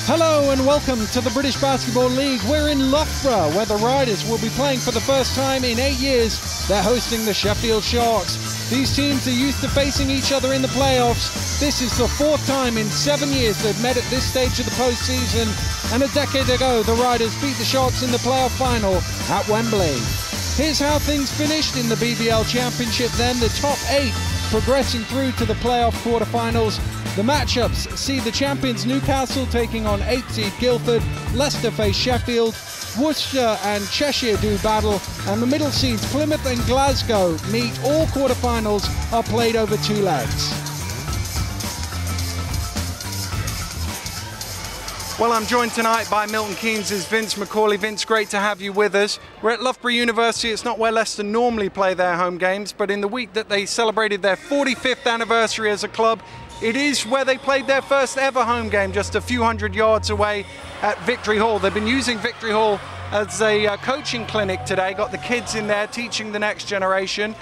Hello and welcome to the British Basketball League. We're in Loughborough, where the Riders will be playing for the first time in 8 years. They're hosting the Sheffield Sharks. These teams are used to facing each other in the playoffs. This is the fourth time in 7 years they've met at this stage of the postseason. And a decade ago, the Riders beat the Sharks in the playoff final at Wembley. Here's how things finished in the BBL Championship then. The top 8 progressing through to the playoff quarterfinals. The matchups see the champions Newcastle taking on 8th seed Guildford, Leicester face Sheffield, Worcester and Cheshire do battle, and the middle seeds Plymouth and Glasgow meet. All quarterfinals are played over 2 legs. Well, I'm joined tonight by Milton Keynes' Vince McCauley. Vince, great to have you with us. We're at Loughborough University. It's not where Leicester normally play their home games, but in the week that they celebrated their 45th anniversary as a club, it is where they played their first ever home game, just a few hundred yards away at Victory Hall. They've been using Victory Hall as a coaching clinic today, got the kids in there teaching the next generation.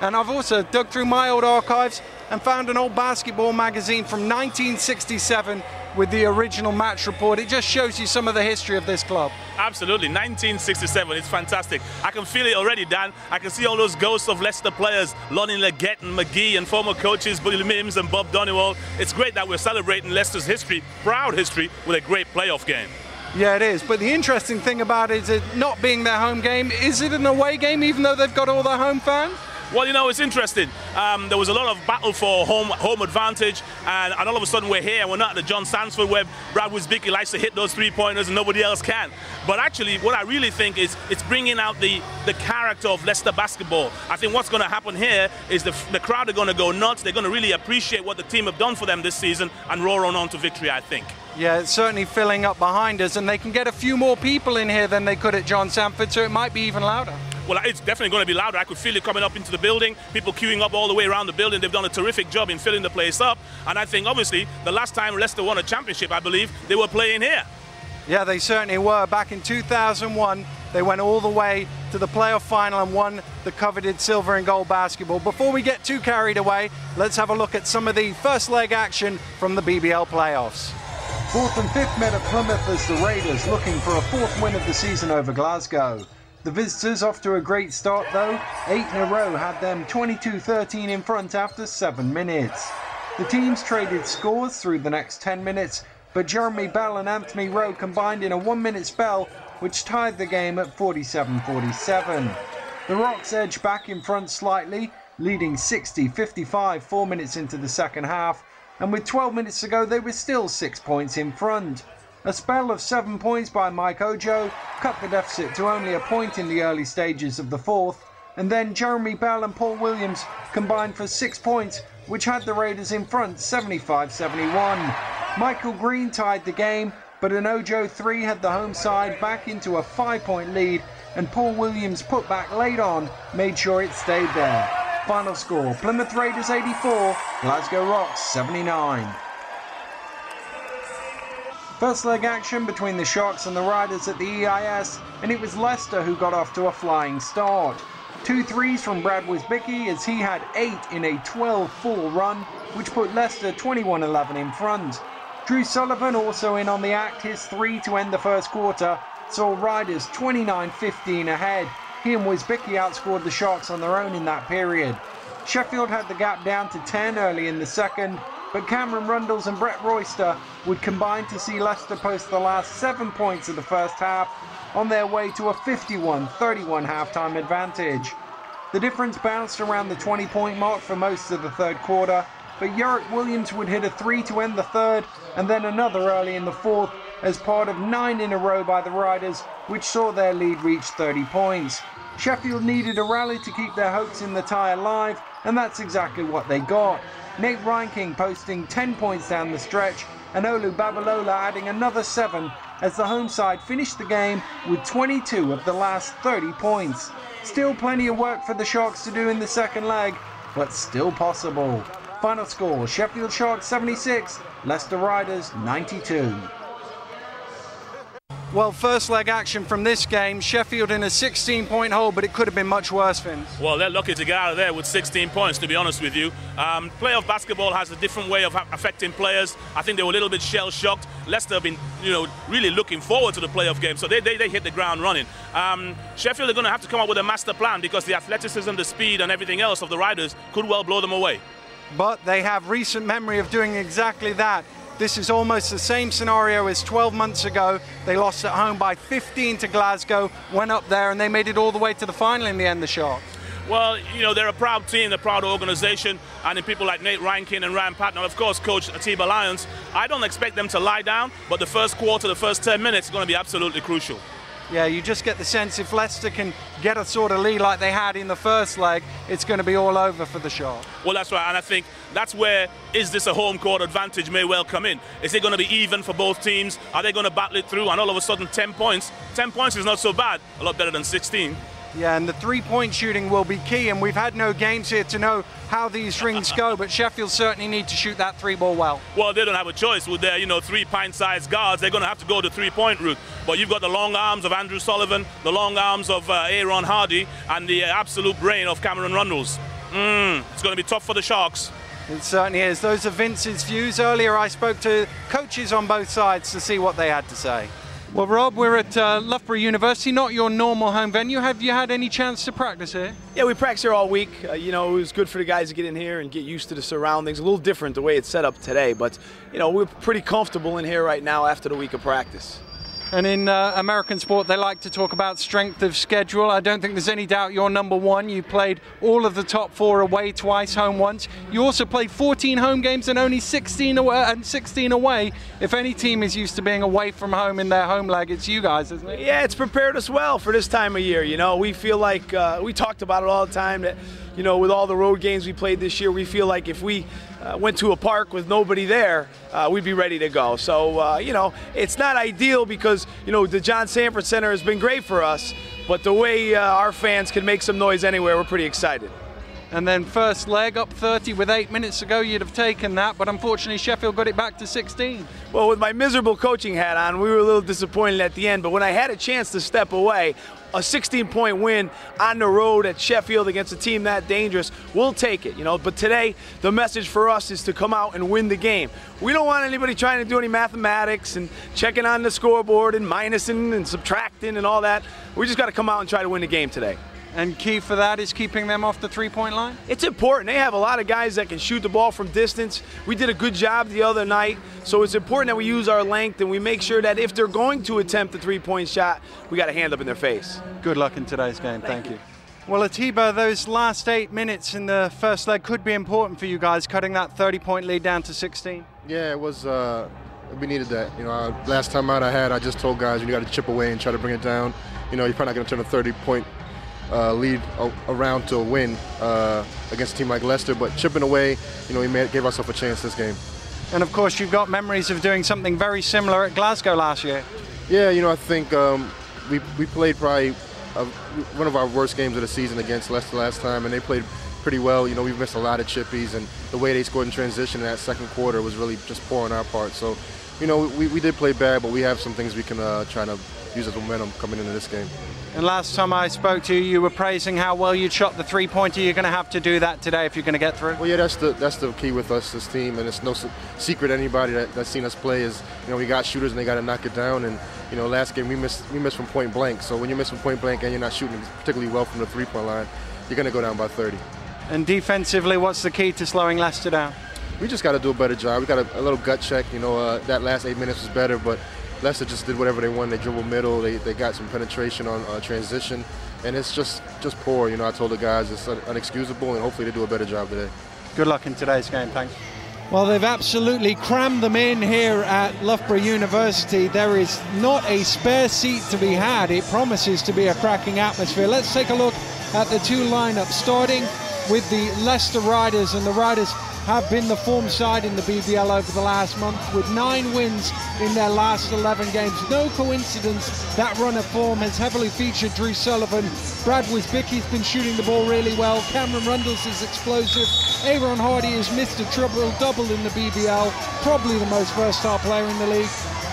And I've also dug through my old archives and found an old basketball magazine from 1967 with the original match report. It just shows you some of the history of this club. Absolutely, 1967, it's fantastic. I can feel it already, Dan. I can see all those ghosts of Leicester players, Lonnie Leggett and McGee, and former coaches Billy Mims and Bob Donegal. It's great that we're celebrating Leicester's history, proud history, with a great playoff game. Yeah, it is. But the interesting thing about it is it not being their home game. Is it an away game even though they've got all their home fans? Well, you know, it's interesting. There was a lot of battle for home advantage, and all of a sudden we're here and we're not at the John Sansford where Brad Wisbicki likes to hit those three-pointers and nobody else can. But actually, what I really think is it's bringing out the character of Leicester basketball. I think what's going to happen here is the crowd are going to go nuts. They're going to really appreciate what the team have done for them this season and roar on to victory, I think. Yeah, it's certainly filling up behind us, and they can get a few more people in here than they could at John Sanford, so it might be even louder. Well, it's definitely going to be louder. I could feel it coming up into the building, people queuing up all the way around the building. They've done a terrific job in filling the place up. And I think, obviously, the last time Leicester won a championship, I believe, they were playing here. Yeah, they certainly were. Back in 2001, they went all the way to the playoff final and won the coveted silver and gold basketball. Before we get too carried away, let's have a look at some of the first leg action from the BBL playoffs. 4th and 5th met at Plymouth as the Raiders looking for a 4th win of the season over Glasgow. The visitors off to a great start though. 8 in a row had them 22-13 in front after 7 minutes. The teams traded scores through the next 10 minutes, but Jeremy Bell and Anthony Rowe combined in a 1-minute spell which tied the game at 47-47. The Rocks edged back in front slightly, leading 60-55 4 minutes into the second half, and with 12 minutes to go they were still 6 points in front. A spell of 7 points by Mike Ojo cut the deficit to only a point in the early stages of the fourth, and then Jeremy Bell and Paul Williams combined for 6 points, which had the Raiders in front 75-71. Michael Green tied the game, but an Ojo 3 had the home side back into a 5-point lead, and Paul Williams' putback late on made sure it stayed there. Final score, Plymouth Raiders 84, Glasgow Rocks 79. First leg action between the Sharks and the Riders at the EIS, and it was Leicester who got off to a flying start. 2 threes from Brad Wisbicki as he had 8 in a 12-4 run, which put Leicester 21-11 in front. Drew Sullivan also in on the act. His 3 to end the first quarter saw Riders 29-15 ahead. He and Wisbicki outscored the Sharks on their own in that period. Sheffield had the gap down to 10 early in the second, but Cameron Rundles and Brett Royster would combine to see Leicester post the last 7 points of the first half on their way to a 51-31 halftime advantage. The difference bounced around the 20-point mark for most of the third quarter, but Yorick Williams would hit a 3 to end the third and then another early in the fourth as part of 9 in a row by the Riders, which saw their lead reach 30 points. Sheffield needed a rally to keep their hopes in the tie alive, and that's exactly what they got. Nate Reinking posting 10 points down the stretch, and Olu Babalola adding another 7 as the home side finished the game with 22 of the last 30 points. Still plenty of work for the Sharks to do in the second leg, but still possible. Final score, Sheffield Sharks 76, Leicester Riders 92. Well, first leg action from this game, Sheffield in a 16-point hole, but it could have been much worse, Vince. Well, they're lucky to get out of there with 16 points, to be honest with you. Playoff basketball has a different way of affecting players. I think they were a little bit shell-shocked. Leicester have been, really looking forward to the playoff game, so they hit the ground running. Sheffield are going to have to come up with a master plan because the athleticism, the speed, and everything else of the Riders could well blow them away. But they have recent memory of doing exactly that. This is almost the same scenario as 12 months ago. They lost at home by 15 to Glasgow, went up there, and they made it all the way to the final in the end, the Sharks. Well, they're a proud team, they're a proud organization, and in people like Nate Reinking and Ryan Patton, and of course, Coach Atiba Lyons, I don't expect them to lie down, but the first quarter, the first 10 minutes is going to be absolutely crucial. Yeah, you just get the sense if Leicester can get a sort of lead like they had in the first leg, it's going to be all over for the Sharks. Well, that's right, and I think that's where is this a home court advantage may well come in. Is it going to be even for both teams? Are they going to battle it through? And all of a sudden, 10 points. 10 points is not so bad, a lot better than 16. Yeah, and the three-point shooting will be key, and we've had no games here to know how these rings go, but Sheffield certainly need to shoot that three ball well. Well, they don't have a choice with their, 3 pint-sized guards. They're going to have to go the three-point route. But you've got the long arms of Andrew Sullivan, the long arms of Aaron Hardy, and the absolute brain of Cameron Rundles. It's going to be tough for the Sharks. It certainly is. Those are Vince's views. Earlier I spoke to coaches on both sides to see what they had to say. Well, Rob, we're at Loughborough University, not your normal home venue. Have you had any chance to practice here? Yeah, we practiced here all week. It was good for the guys to get in here and get used to the surroundings. A little different the way it's set up today, but, we're pretty comfortable in here right now after the week of practice. And in American sport, they like to talk about strength of schedule. I don't think there's any doubt you're number one. You played all of the top 4 away twice, home once. You also played 14 home games and only 16 away. If any team is used to being away from home in their home leg, it's you guys, isn't it? Yeah, it's prepared us well for this time of year. We feel like we talked about it all the time that, with all the road games we played this year, we feel like if we went to a park with nobody there, we'd be ready to go. So, it's not ideal because, the John Sanford Center has been great for us, but the way our fans can make some noise anywhere, we're pretty excited. And then first leg up 30 with 8 minutes to go, you'd have taken that, but unfortunately Sheffield got it back to 16. Well, with my miserable coaching hat on, we were a little disappointed at the end, but when I had a chance to step away, a 16-point win on the road at Sheffield against a team that dangerous, we'll take it, But today, the message for us is to come out and win the game. We don't want anybody trying to do any mathematics and checking on the scoreboard and minusing and subtracting and all that. We just got to come out and try to win the game today. And key for that is keeping them off the three-point line? It's important. They have a lot of guys that can shoot the ball from distance. We did a good job the other night, so it's important that we use our length and we make sure that if they're going to attempt the three-point shot, we got a hand up in their face. Good luck in today's game. Thank you. Well, Atiba, those last 8 minutes in the first leg could be important for you guys, cutting that 30-point lead down to 16. Yeah, it was. We needed that. Last time out I just told guys, you got to chip away and try to bring it down. You're probably not going to turn a 30-point lead around to a win against a team like Leicester, but chipping away, we gave ourselves a chance this game. And of course, you've got memories of doing something very similar at Glasgow last year. Yeah, I think we played probably one of our worst games of the season against Leicester last time, and they played pretty well. We missed a lot of chippies, and the way they scored in transition in that second quarter was really just poor on our part. So, we did play bad, but we have some things we can try to use as momentum coming into this game. And last time I spoke to you, you were praising how well you shot the three-pointer. You're going to have to do that today if you're going to get through. Well, yeah, that's the key with us, this team, and it's no secret. Anybody that's seen us play is, we got shooters and they got to knock it down. And last game we missed from point blank. So when you miss from point blank and you're not shooting particularly well from the three-point line, you're going to go down by 30. And defensively, what's the key to slowing Leicester down? We just got to do a better job. We got a little gut check. That last 8 minutes was better, but Leicester just did whatever they wanted. They dribbled middle. They got some penetration on transition, and it's just poor. I told the guys it's unexcusable, and hopefully they do a better job today. Good luck in today's game. Thanks. Well, they've absolutely crammed them in here at Loughborough University. There is not a spare seat to be had. It promises to be a cracking atmosphere. Let's take a look at the two lineups, starting with the Leicester Riders, and the Riders have been the form side in the BBL over the last month with 9 wins in their last 11 games. No coincidence that run of form has heavily featured Drew Sullivan. Brad Wisbicki's been shooting the ball really well. Cameron Rundles is explosive. Aaron Hardy is Mr. Triple-Double in the BBL, probably the most versatile player in the league.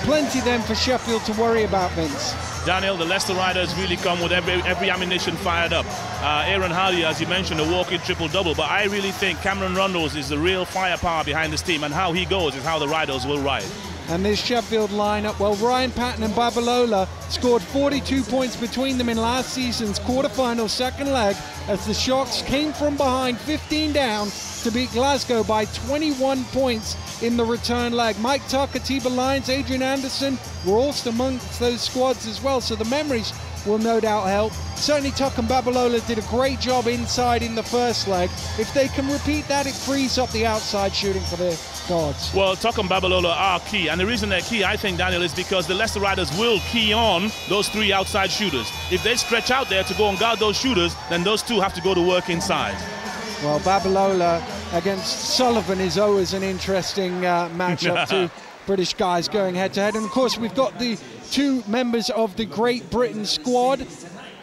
plenty then for Sheffield to worry about, Vince. Daniel, the Leicester Riders really come with every ammunition fired up. Aaron Hardy, as you mentioned, a walking triple-double, but I really think Cameron Rondos is the real firepower behind this team, and how he goes is how the Riders will ride. And this Sheffield lineup, well, Ryan Patton and Babalola scored 42 points between them in last season's quarter-final second leg as the Sharks came from behind 15 down to beat Glasgow by 21 points in the return leg. Mike Tuck, Atiba Lyons, Adrian Anderson were also amongst those squads as well, so the memories will no doubt help. Certainly Tuck and Babalola did a great job inside in the first leg. If they can repeat that, it frees up the outside shooting for the Guards. Well, Tuck and Babalola are key, and the reason they're key, I think, Daniel, is because the Leicester Riders will key on those three outside shooters. If they stretch out there to go and guard those shooters, then those two have to go to work inside. Well, Babalola against Sullivan is always an interesting matchup. Two British guys going head-to-head. And, of course, we've got the two members of the Great Britain squad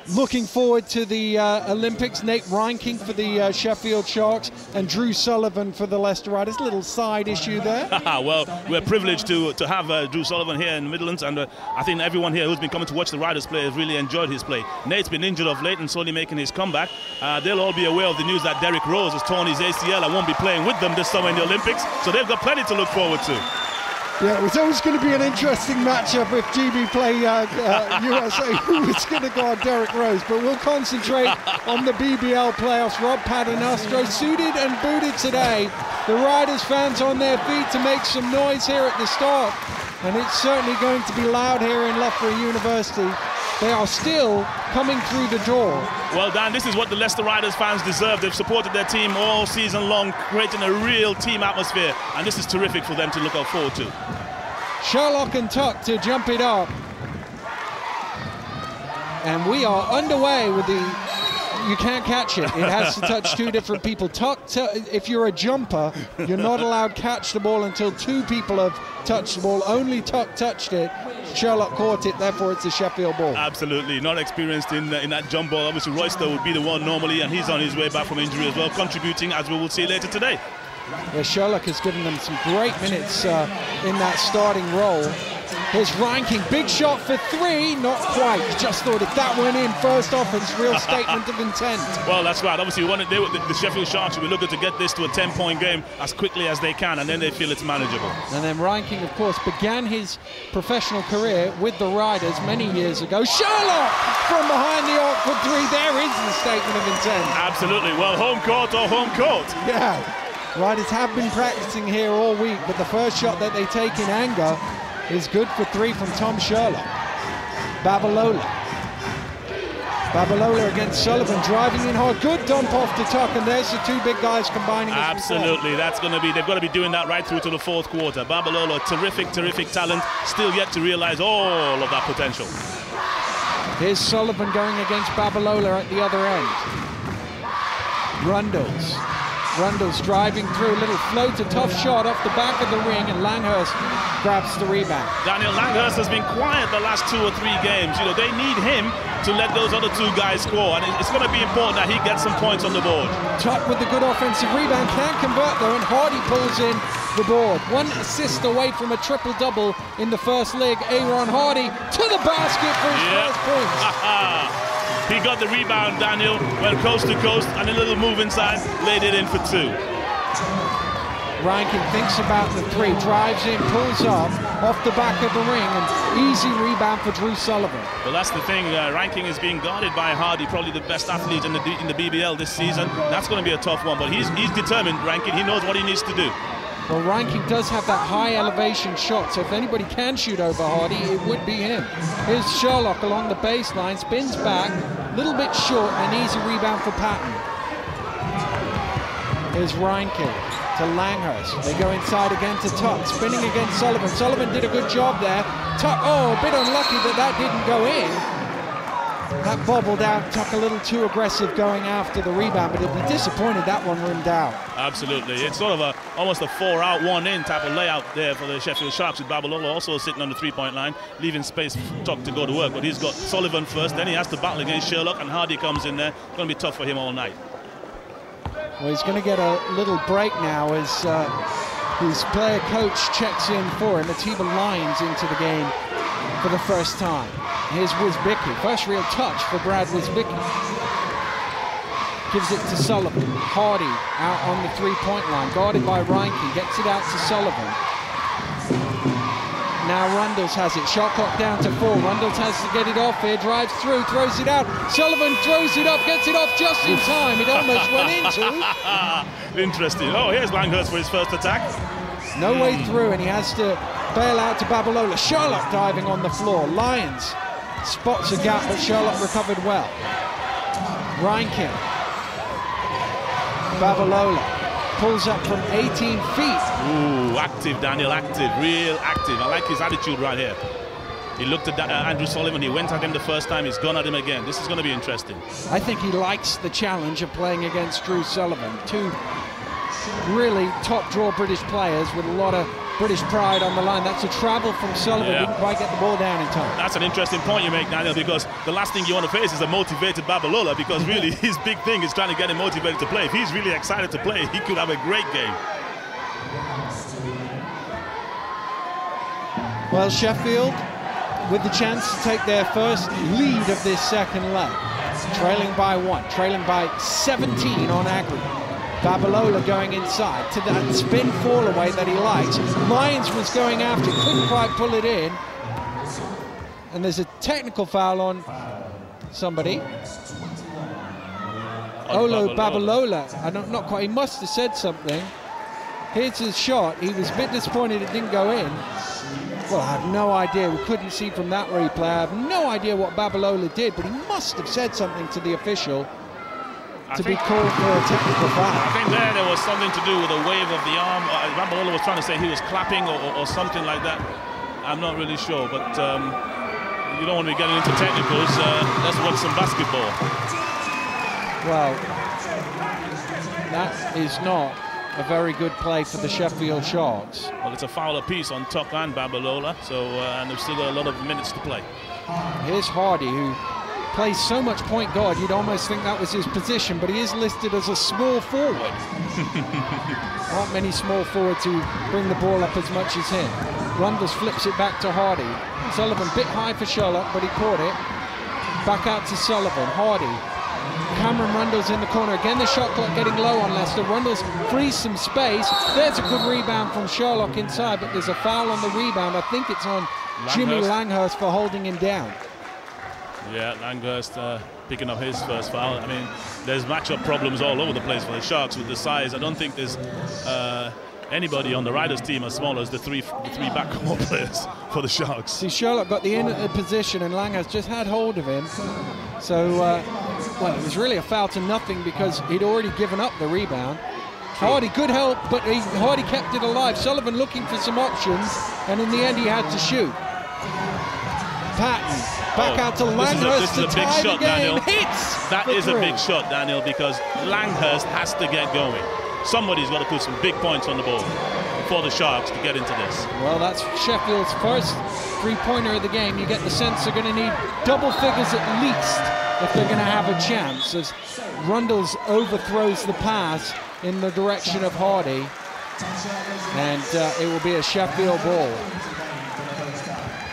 looking forward to the Olympics. Nate Reinking for the Sheffield Sharks and Drew Sullivan for the Leicester Riders. Little side issue there. Well, we're privileged to have Drew Sullivan here in the Midlands, and I think everyone here who's been coming to watch the Riders play has really enjoyed his play. Nate's been injured of late and slowly making his comeback. They'll all be aware of the news that Derek Rose has torn his ACL and won't be playing with them this summer in the Olympics, so they've got plenty to look forward to. Yeah, it was always going to be an interesting matchup if GB play USA, who was going to guard Derek Rose. But we'll concentrate on the BBL playoffs. Rob Paternostro suited and booted today. The Riders fans on their feet to make some noise here at the start. And it's certainly going to be loud here in Loughborough University. They are still coming through the door. Well, Dan, this is what the Leicester Riders fans deserve. They've supported their team all season long, creating a real team atmosphere, and this is terrific for them to look forward to. Sherlock and Tuck to jump it up. And we are underway with the... You can't catch it. It has to touch two different people. Tuck, if you're a jumper, you're not allowed to catch the ball until two people have touched the ball. Only Tuck touched it. Sherlock caught it, therefore it's a Sheffield ball. Absolutely, not experienced in that jump ball. Obviously, Royster would be the one normally, and he's on his way back from injury as well, contributing, as we will see later today. Yeah, Sherlock has given them some great minutes in that starting role. Here's Reinking, big shot for three, not quite. Just thought if that went in, first offense, real statement of intent. Well, that's right. Obviously, the Sheffield Sharks will be looking to get this to a 10-point game as quickly as they can, and then they feel it's manageable. And then Reinking, of course, began his professional career with the Riders many years ago. Sherlock from behind the arc for three. There is the statement of intent. Absolutely. Well, home court or home court. Yeah. Riders have been practicing here all week, but the first shot that they take in anger is good for three from Tom Sherlock. Babalola against Sullivan, driving in hard. Good dump off to Tuck, and there's the two big guys combining. Absolutely, they've got to be doing that right through to the fourth quarter. Babalola, terrific talent, still yet to realize all of that potential. Here's Sullivan going against Babalola at the other end. Rundles driving through, a little float, a tough shot off the back of the ring, and Langhurst grabs the rebound. Daniel, Langhurst has been quiet the last 2 or 3 games. You know, they need him to let those other two guys score, and it's going to be important that he gets some points on the board. Tuck with the good offensive rebound, can't convert though, and Hardy pulls in the board. 1 assist away from a triple-double in the first leg. Aaron Hardy to the basket for his first points. He got the rebound, Daniel, went coast to coast, and a little move inside, laid it in for 2. Reinking thinks about the three, drives in, pulls up, off the back of the ring, and easy rebound for Drew Sullivan. Well, that's the thing, Reinking is being guarded by Hardy, probably the best athlete in the BBL this season. That's going to be a tough one, but he's determined, Reinking. He knows what he needs to do. Well, Reinking does have that high elevation shot, so if anybody can shoot over Hardy, it would be him. Here's Sherlock along the baseline, spins back, a little bit short, an easy rebound for Patton. Here's Reinking to Langhurst. They go inside again to Tuck, spinning against Sullivan. Sullivan did a good job there. Tuck, a bit unlucky that didn't go in. That bobbled out. Tuck a little too aggressive going after the rebound, but he'll be disappointed that one rimmed out. Absolutely. It's sort of almost a 4-out, 1-in type of layout there for the Sheffield Sharks, with Babalola also sitting on the 3-point line, leaving space for Tuck to go to work. But he's got Sullivan first, then he has to battle against Sherlock, and Hardy comes in there. It's going to be tough for him all night. Well, he's going to get a little break now as His player coach checks in for him. Atiba Lyons into the game for the first time. Here's Wisbicki. First real touch for Brad Wisbicki. Gives it to Sullivan. Hardy out on the three-point line. Guarded by Reinke. Gets it out to Sullivan. Now Rundles has it. Shot clock down to 4. Rundles has to get it off here. Drives through. Throws it out. Sullivan throws it up. Gets it off just in time. It almost went into. Interesting. Oh, here's Langhurst for his first attack. No way through, and he has to bail out to Babalola. Sherlock diving on the floor. Lyons spots a gap, but Sherlock recovered well. Reinke. Babalola pulls up from 18 feet. Ooh, active, Daniel, active, real active. I like his attitude right here. He looked at Andrew Sullivan. He went at him the first time. He's gone at him again. This is going to be interesting. I think he likes the challenge of playing against Drew Sullivan. Two really top-draw British players with a lot of British pride on the line. That's a travel from Sullivan. Yeah. Didn't quite get the ball down in time. That's an interesting point you make, Daniel, because the last thing you want to face is a motivated Babalola, because really his big thing is trying to get him motivated to play. If he's really excited to play, he could have a great game. Well, Sheffield with the chance to take their first lead of this second leg. Trailing by 1, trailing by 17 on aggregate. Babalola going inside to that spin fall away that he likes. Lyons was going after, couldn't quite pull it in. And there's a technical foul on somebody. Olo Babalola, not quite, he must have said something. Here's his shot. He was a bit disappointed it didn't go in. Well, I have no idea. We couldn't see from that replay. I have no idea what Babalola did, but he must have said something to the official to be called for a technical foul. I think there was something to do with a wave of the arm. Babalola was trying to say he was clapping or something like that. I'm not really sure, but you don't want to be getting into technicals. Let's watch some basketball. Well, that is not a very good play for the Sheffield Sharks. Well, it's a foul apiece on Tuck and Babalola, so and they've still got a lot of minutes to play. Here's Hardy, who plays so much point guard, you'd almost think that was his position, but he is listed as a small forward. Not many small forwards who bring the ball up as much as him. Rundles flips it back to Hardy. Sullivan bit high for Sherlock, but he caught it. Back out to Sullivan. Hardy. Cameron Rundles in the corner. Again, the shot clock getting low on Leicester. Rundles frees some space. There's a good rebound from Sherlock inside, but there's a foul on the rebound. I think it's on Jimmy Langhurst for holding him down. Yeah, Langhurst picking up his first foul. I mean, there's matchup problems all over the place for the Sharks with the size. I don't think there's anybody on the Riders team as small as the three backcourt players for the Sharks. See, Sherlock got the in at the position and Langhurst just had hold of him. So, well, it was really a foul to nothing because he'd already given up the rebound. True. Hardy, good help, but Hardy kept it alive. Sullivan looking for some options, and in the end he had to shoot. Patton, back out to Langhurst to tie the game. Hits! That is a big shot, Daniel, because Langhurst has to get going. Somebody's got to put some big points on the board for the Sharks to get into this. Well, that's Sheffield's first three-pointer of the game. You get the sense they're going to need double figures at least if they're going to have a chance, as Rundles overthrows the pass in the direction of Hardy, and it will be a Sheffield ball.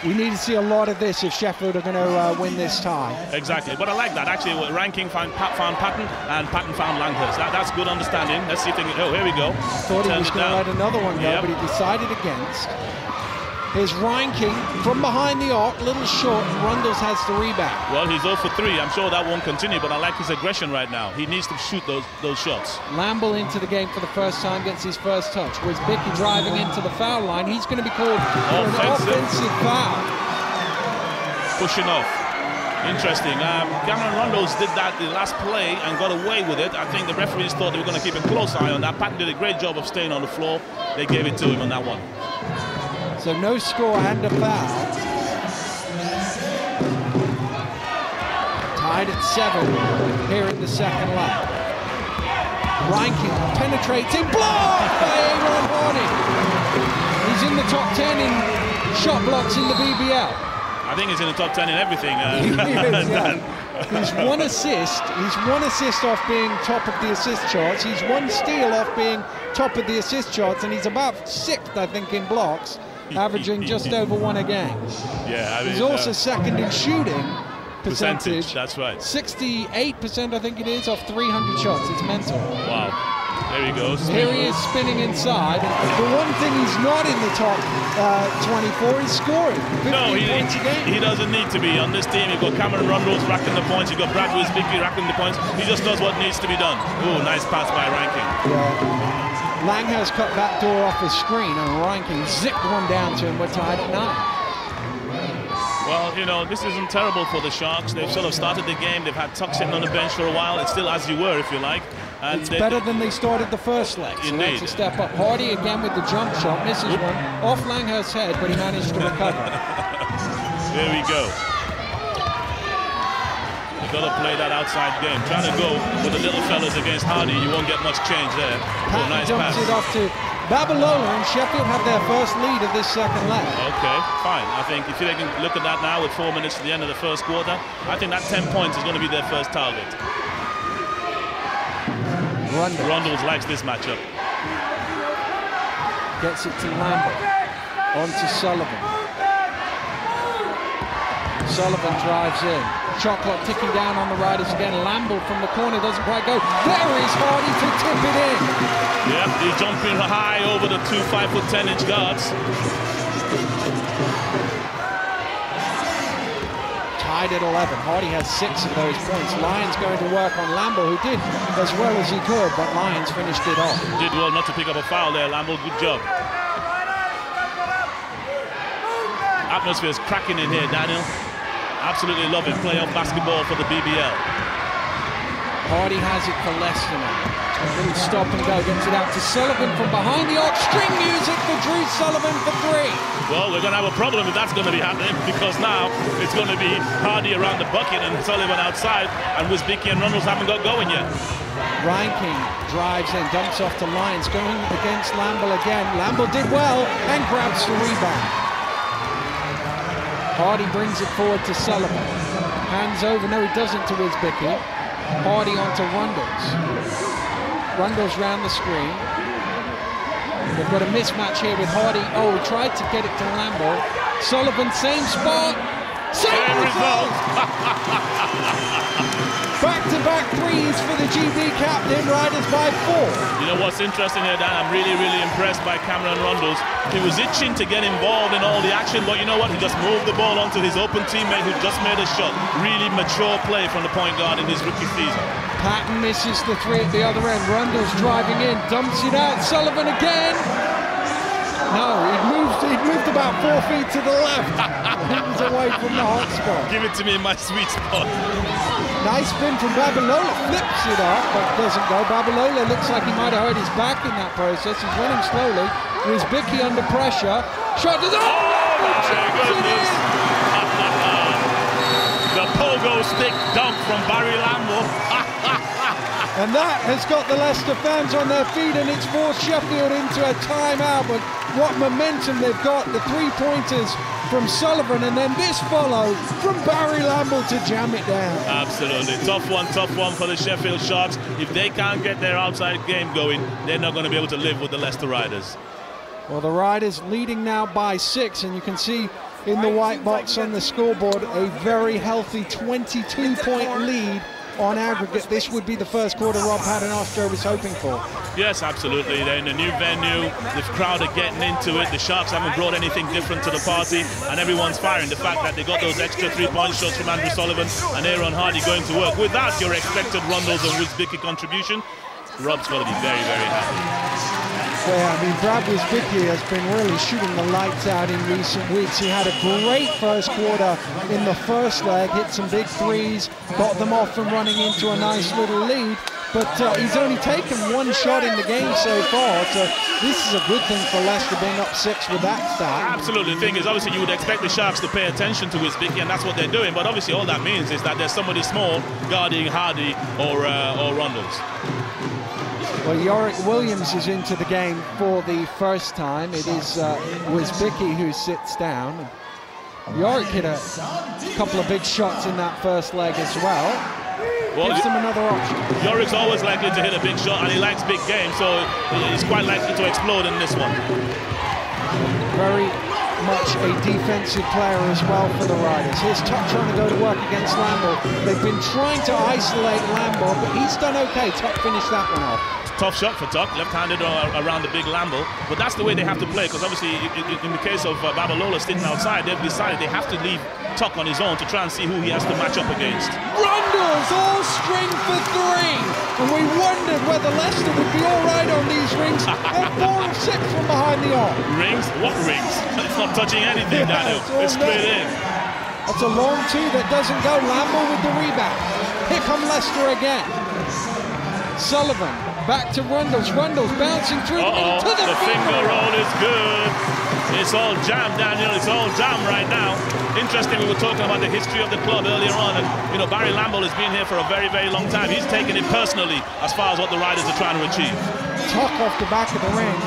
We need to see a lot of this if Sheffield are going to win this tie. Exactly, but I like that. Actually, Ranking found Patton, and Patton found Langhurst. That's good understanding. Let's see if they can... Oh, here we go. I thought he was going to let another one go, but he decided against. Here's Ranking from behind the arc, little short, and Rundles has the rebound. Well, he's 0 for 3. I'm sure that won't continue, but I like his aggression right now. He needs to shoot those shots. Lamble into the game for the first time, gets his first touch. Wisbicki driving into the foul line. He's going to be called for an offensive foul. Pushing off. Interesting. Cameron Rundles did that the last play and got away with it. I think the referees thought they were going to keep a close eye on that. Patton did a great job of staying on the floor. They gave it to him on that one. So no score and a foul. Tied at 7 here in the second lap. Ranking penetrating, blocked by Aaron Hardy. He's in the top 10 in shot blocks in the BBL. I think he's in the top 10 in everything. He's one assist. He's one assist off being top of the assist charts. He's one steal off being top of the assist charts, and he's about 6th, I think, in blocks, averaging just over 1 a game. Yeah, I mean, he's also second in shooting percentage. That's right. 68%, I think it is, off 300 shots. It's mental. Wow. There he goes. Here he is spinning inside. The one thing he's not in the top 24 is scoring. 15 points a game. He doesn't need to be. On this team, you've got Cameron Rondos racking the points. You've got Brad Wisbicki racking the points. He just does what needs to be done. Oh, nice pass by Ranking. Yeah. Lang has cut that door off his screen, and Ranking zipped one down to him. We're tied at 9. Well, you know, this isn't terrible for the Sharks. They've sort of started the game. They've had Tuck sitting on the bench for a while. It's still as you were, if you like. And it's better than they started the first leg. So indeed. That's a step up. Hardy again with the jump shot. Misses one. Off Langhurst's head, but he managed to recover. There we go. You've got to play that outside game. Trying to go with the little fellas against Hardy. You won't get much change there. Patton nice jumps pass. it off to Babalola, and Sheffield have their first lead of this second leg. Okay, fine. I think if they can look at that now with 4 minutes to the end of the first quarter, I think that 10 points is going to be their first target. Rondos likes this matchup. Gets it to Lambert. On to Sullivan. Sullivan drives in. Shot clock ticking down on the Riders again. Lamble from the corner doesn't quite go. There is Hardy to tip it in. Yep, he's jumping high over the 2 5'10" guards. Tied at 11. Hardy has 6 of those points. Lyons going to work on Lamble, who did as well as he could, but Lyons finished it off. Did well not to pick up a foul there, Lamble. Good job. Atmosphere's cracking in here, Daniel. Absolutely love it. Playoff basketball for the BBL. Hardy has it for Leicester now. A little stop and go, gets it out to Sullivan from behind the arc. String music for Drew Sullivan for 3. Well, we're going to have a problem if that's going to be happening, because now it's going to be Hardy around the bucket and Sullivan outside, and Wisbicki and Ronalds haven't got going yet. Ranking drives in, dumps off to Lyons, going against Lamble again. Lamble did well and grabs the rebound. Hardy brings it forward to Sullivan. Hands over, no he doesn't, to Wisbicki. Hardy onto Rondos. Rondos round the screen. They've got a mismatch here with Hardy. Oh, he tried to get it to Lamble. Sullivan, same spot. Same result! Back-to-back threes for the GB captain, Riders by 4. You know what's interesting here, Dan? I'm really, really impressed by Cameron Rondos. He was itching to get involved in all the action, but you know what? He just moved the ball onto his open teammate who just made a shot. Really mature play from the point guard in his rookie season. Patton misses the 3 at the other end. Rondos driving in, dumps it out. Sullivan again. No, he'd moved about 4 feet to the left. He was away from the hot spot. Give it to me in my sweet spot. Nice spin from Babalola, flips it up, but doesn't go. Babalola looks like he might have hurt his back in that process. He's running slowly. Wisbicki under pressure. Shot to the... Oh, my goodness. The pogo stick dunk from Barry Lamble. And that has got the Leicester fans on their feet, and it's forced Sheffield into a timeout. But what momentum they've got. The 3-pointers from Sullivan, and then this follow from Barry Lamble to jam it down. Absolutely. Tough one for the Sheffield Sharks. If they can't get their outside game going, they're not going to be able to live with the Leicester Riders. Well, the Riders leading now by 6, and you can see in the white box on the scoreboard a very healthy 22-point lead on aggregate. This would be the first quarter Rob Paternoster was hoping for. Yes, absolutely. They're in a new venue. The crowd are getting into it. The Sharks haven't brought anything different to the party, and everyone's firing. The fact that they got those extra 3-point shots from Andrew Sullivan and Aaron Hardy going to work without your expected Rondos and Wisbicki contribution, Rob's got to be very, very happy. Yeah, I mean, Brad Wisbicki has been really shooting the lights out in recent weeks. He had a great first quarter in the first leg, hit some big threes, got them off and running into a nice little lead. But he's only taken 1 shot in the game so far, so this is a good thing for Leicester being up 6 with that start. Absolutely. The thing is, obviously, you would expect the Sharks to pay attention to Wisbicki, and that's what they're doing. But obviously, all that means is that there's somebody small guarding Hardy or Rondos. Well, Yorick Williams is into the game for the first time. It is Wisbicki who sits down. Yorick hit a couple of big shots in that first leg as well. Gives them another option. Yorick's always likely to hit a big shot, and he likes big games, so he's quite likely to explode in this one. Very much a defensive player as well for the Riders. Here's Tuck trying to go to work against Lambo. They've been trying to isolate Lambo, but he's done okay. Tuck finished that one off. Tough shot for Tuck, left-handed around the big Lambo, but that's the way they have to play, because obviously in the case of Babalola sitting outside, they've decided they have to leave Tuck on his own to try and see who he has to match up against. Rundles all string for 3, and we wondered whether Leicester would be all right on these rings. They're 4 of 6 from behind the arc. Rings? What rings? It's not touching anything, Daniel. It's straight in. That's a long 2 that doesn't go. Lambo with the rebound. Here come Leicester again. Sullivan back to Rundles. Rundles bouncing through to the finger roll is good. It's all jammed, Daniel. It's all jammed right now. Interesting, we were talking about the history of the club earlier on, and you know, Barry Lambo has been here for a very, very long time. He's taken it personally as far as what the Riders are trying to achieve. Tuck off the back of the ring.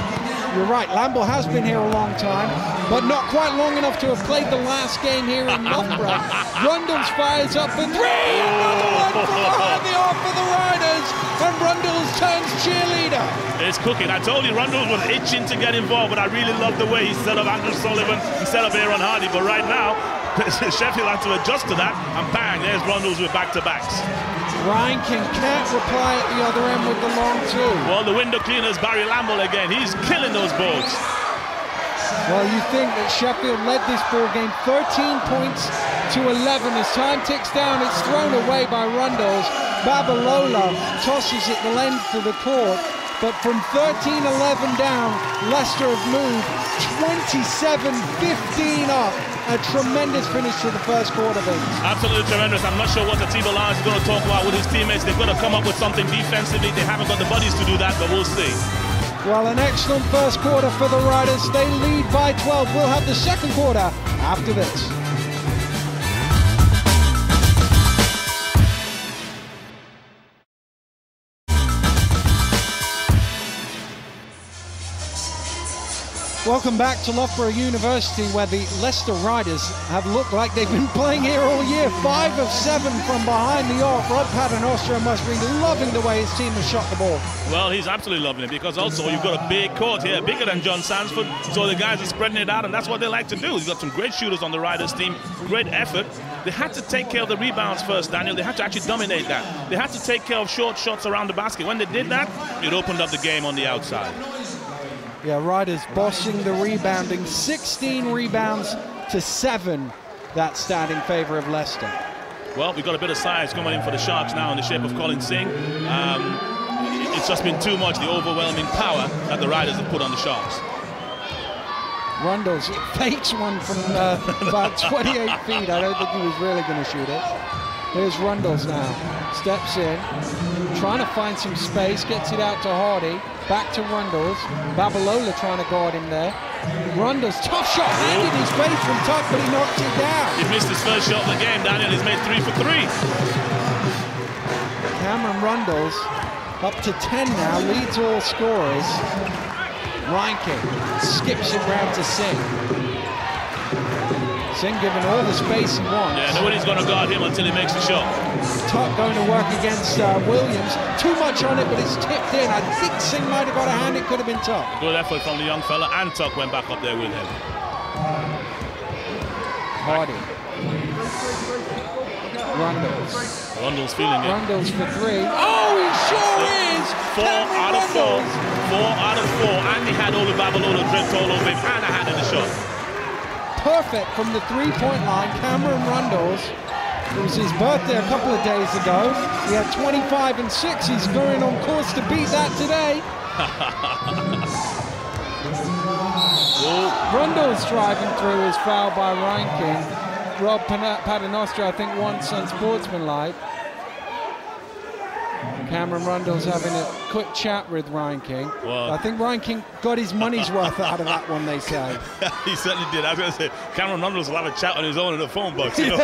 You're right, Lambo has been here a long time, but not quite long enough to have played the last game here in Loughborough. Rundles fires up for 3, another one from behind the arc for the Riders, and Rundles turns cheerleader. It's cooking. I told you Rundles was itching to get involved, but I really love the way he set up Andrew Sullivan instead of Aaron Hardy, but right now, Sheffield had to adjust to that, and bang, there's Rundles with back-to-backs. Reinking can't reply at the other end with the long 2. Well, the window cleaner's Barry Lambo again. He's killing those boards. Well, you think that Sheffield led this ball game 13 points to 11. As time ticks down, it's thrown away by Rundles. Babalola tosses it the length of the court. But from 13-11 down, Leicester have moved 27-15 up. A tremendous finish to the first quarter, Vince. Absolutely tremendous. I'm not sure what Atiba Lawrence is going to talk about with his teammates. They've got to come up with something defensively. They haven't got the bodies to do that, but we'll see. Well, an excellent first quarter for the Riders. They lead by 12. We'll have the second quarter after this. Welcome back to Loughborough University, where the Leicester Riders have looked like they've been playing here all year. 5 of 7 from behind the arc. Rob Paternoster must be loving the way his team has shot the ball. Well, he's absolutely loving it, because also you've got a big court here, bigger than John Sanford, so the guys are spreading it out, and that's what they like to do. You've got some great shooters on the Riders team, great effort. They had to take care of the rebounds first, Daniel. They had to actually dominate that. They had to take care of short shots around the basket. When they did that, it opened up the game on the outside. Yeah, Riders bossing the rebounding, 16 rebounds to 7. That stat in favor of Leicester. Well, we've got a bit of size coming in for the Sharks now in the shape of Colin Singh. It's just been too much, the overwhelming power that the Riders have put on the Sharks. Rundles fakes one from about 28 feet. I don't think he was really going to shoot it. Here's Rundles now. Steps in, trying to find some space, gets it out to Hardy. Back to Rundles. Babalola trying to guard him there. Rundles, tough shot, handed his face from Tuck, but he knocked it down. He missed his first shot of the game, Daniel. He's made 3 for 3. Cameron Rundles up to 10 now, leads all scorers. Reinking skips it round to Singh. Singh given all the space he wants. Yeah, nobody's going to guard him until he makes the shot. Tuck going to work against Williams. Too much on it, but it's tipped in. I think Singh might have got a hand. It could have been Tuck. Good effort from the young fella, and Tuck went back up there with him. Hardy. Rundles feeling it. Rundles for 3. Oh, he sure is! 4 out of 4. 4 out of 4. And he had Olu Babalola dripped all over him, and a hand in the shot. Perfect from the three-point line. Cameron Rundles. It was his birthday a couple of days ago. He had 25 and 6. He's going on course to beat that today. Rundles driving through is fouled by Reinking. Rob Paternoster, I think, once unsportsmanlike. Cameron Rundles having a quick chat with Ryan King. Well, I think Ryan King got his money's worth out of that one, they say. He certainly did. I was going to say, Cameron Rundles will have a chat on his own in the phone box, you know.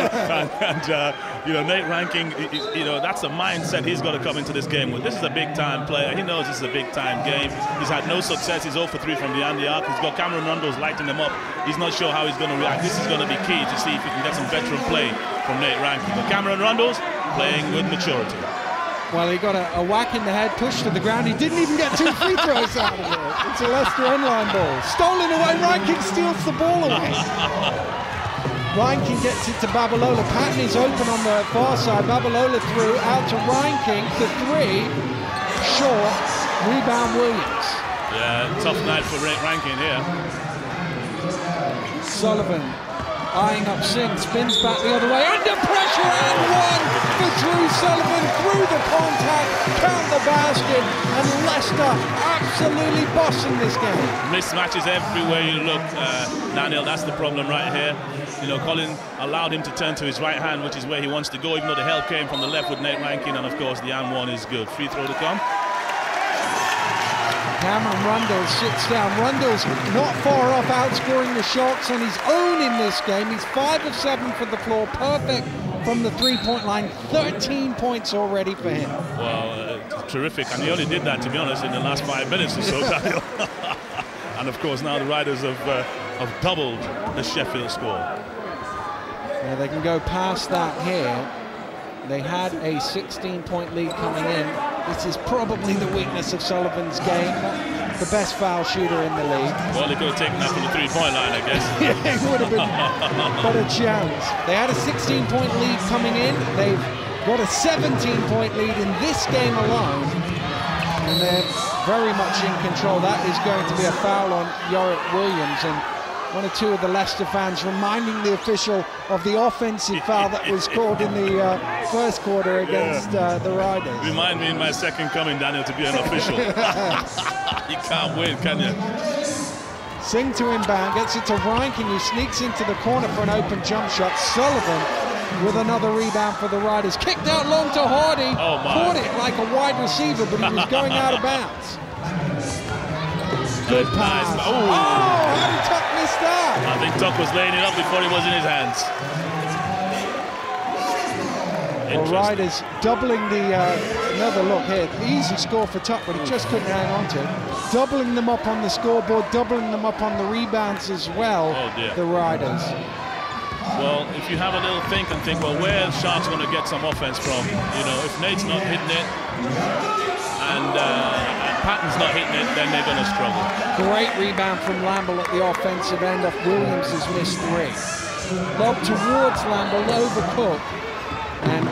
You know, Nate Rankin, you know, that's the mindset he's got to come into this game with. This is a big-time player. He knows this is a big-time game. He's had no success. He's 0 for 3 from behind the arc. He's got Cameron Rundles lighting him up. He's not sure how he's going to react. This is going to be key to see if he can get some veteran play from Nate Rankin. But Cameron Rundles playing with maturity. Well, he got a whack in the head, pushed to the ground. He didn't even get 2 free throws out of it. It's a Leicester end-line ball. Stolen away. Rankin steals the ball away. Rankin gets it to Babalola. Patton is open on the far side. Babalola through, out to Rankin for 3. Short. Rebound Williams. Yeah, tough night for Rankin here. Sullivan eyeing up Singh, spins back the other way, under pressure, and one for Drew Sullivan through the contact, count the basket, and Leicester absolutely bossing this game. Mismatches everywhere you look, Daniel, that's the problem right here. You know, Colin allowed him to turn to his right hand, which is where he wants to go, even though the help came from the left with Nate Rankin, and of course the and one is good. Free throw to come. Cameron Rundles sits down. Rundles not far off, outscoring the Sharks on his own in this game. He's 5 of 7 for the floor, perfect from the three-point line. 13 points already for him. Well, terrific, and he only did that, to be honest, in the last 5 minutes or so, Daniel. And of course, now the Riders have doubled the Sheffield score. Yeah, they can go past that here. They had a 16-point lead coming in. This is probably the weakness of Sullivan's game. The best foul shooter in the league. Well, they could have taken that from the three-point line, I guess. Yeah, it would have been but a chance. They had a 16-point lead coming in. They've got a 17-point lead in this game alone. And they're very much in control. That is going to be a foul on Yorick Williams. And one or two of the Leicester fans reminding the official of the offensive foul that was called in the first quarter against the Riders. Remind me in my second coming, Daniel, to be an official. You can't win, can you? Singh to inbound, gets it to Rankin, who sneaks into the corner for an open jump shot. Sullivan with another rebound for the Riders. Kicked out long to Hardy. Oh my. Caught it like a wide receiver, but he was going out of bounds. Good pass. Nice. Oh, how did Tuck miss that? I think Tuck was laying it up before it was in his hands. Well, Riders doubling the, another look here. Easy score for Tuck, but he just couldn't hang on to it. Doubling them up on the scoreboard, doubling them up on the rebounds as well, the Riders. Well, if you have a little think, well, where are Sharks going to get some offense from? You know, if Nate's not hitting it and Patton's not hitting it, then they're going to struggle. Great rebound from Lamble at the offensive end off Williams has missed 3. Lob towards Lamble, overcooked. And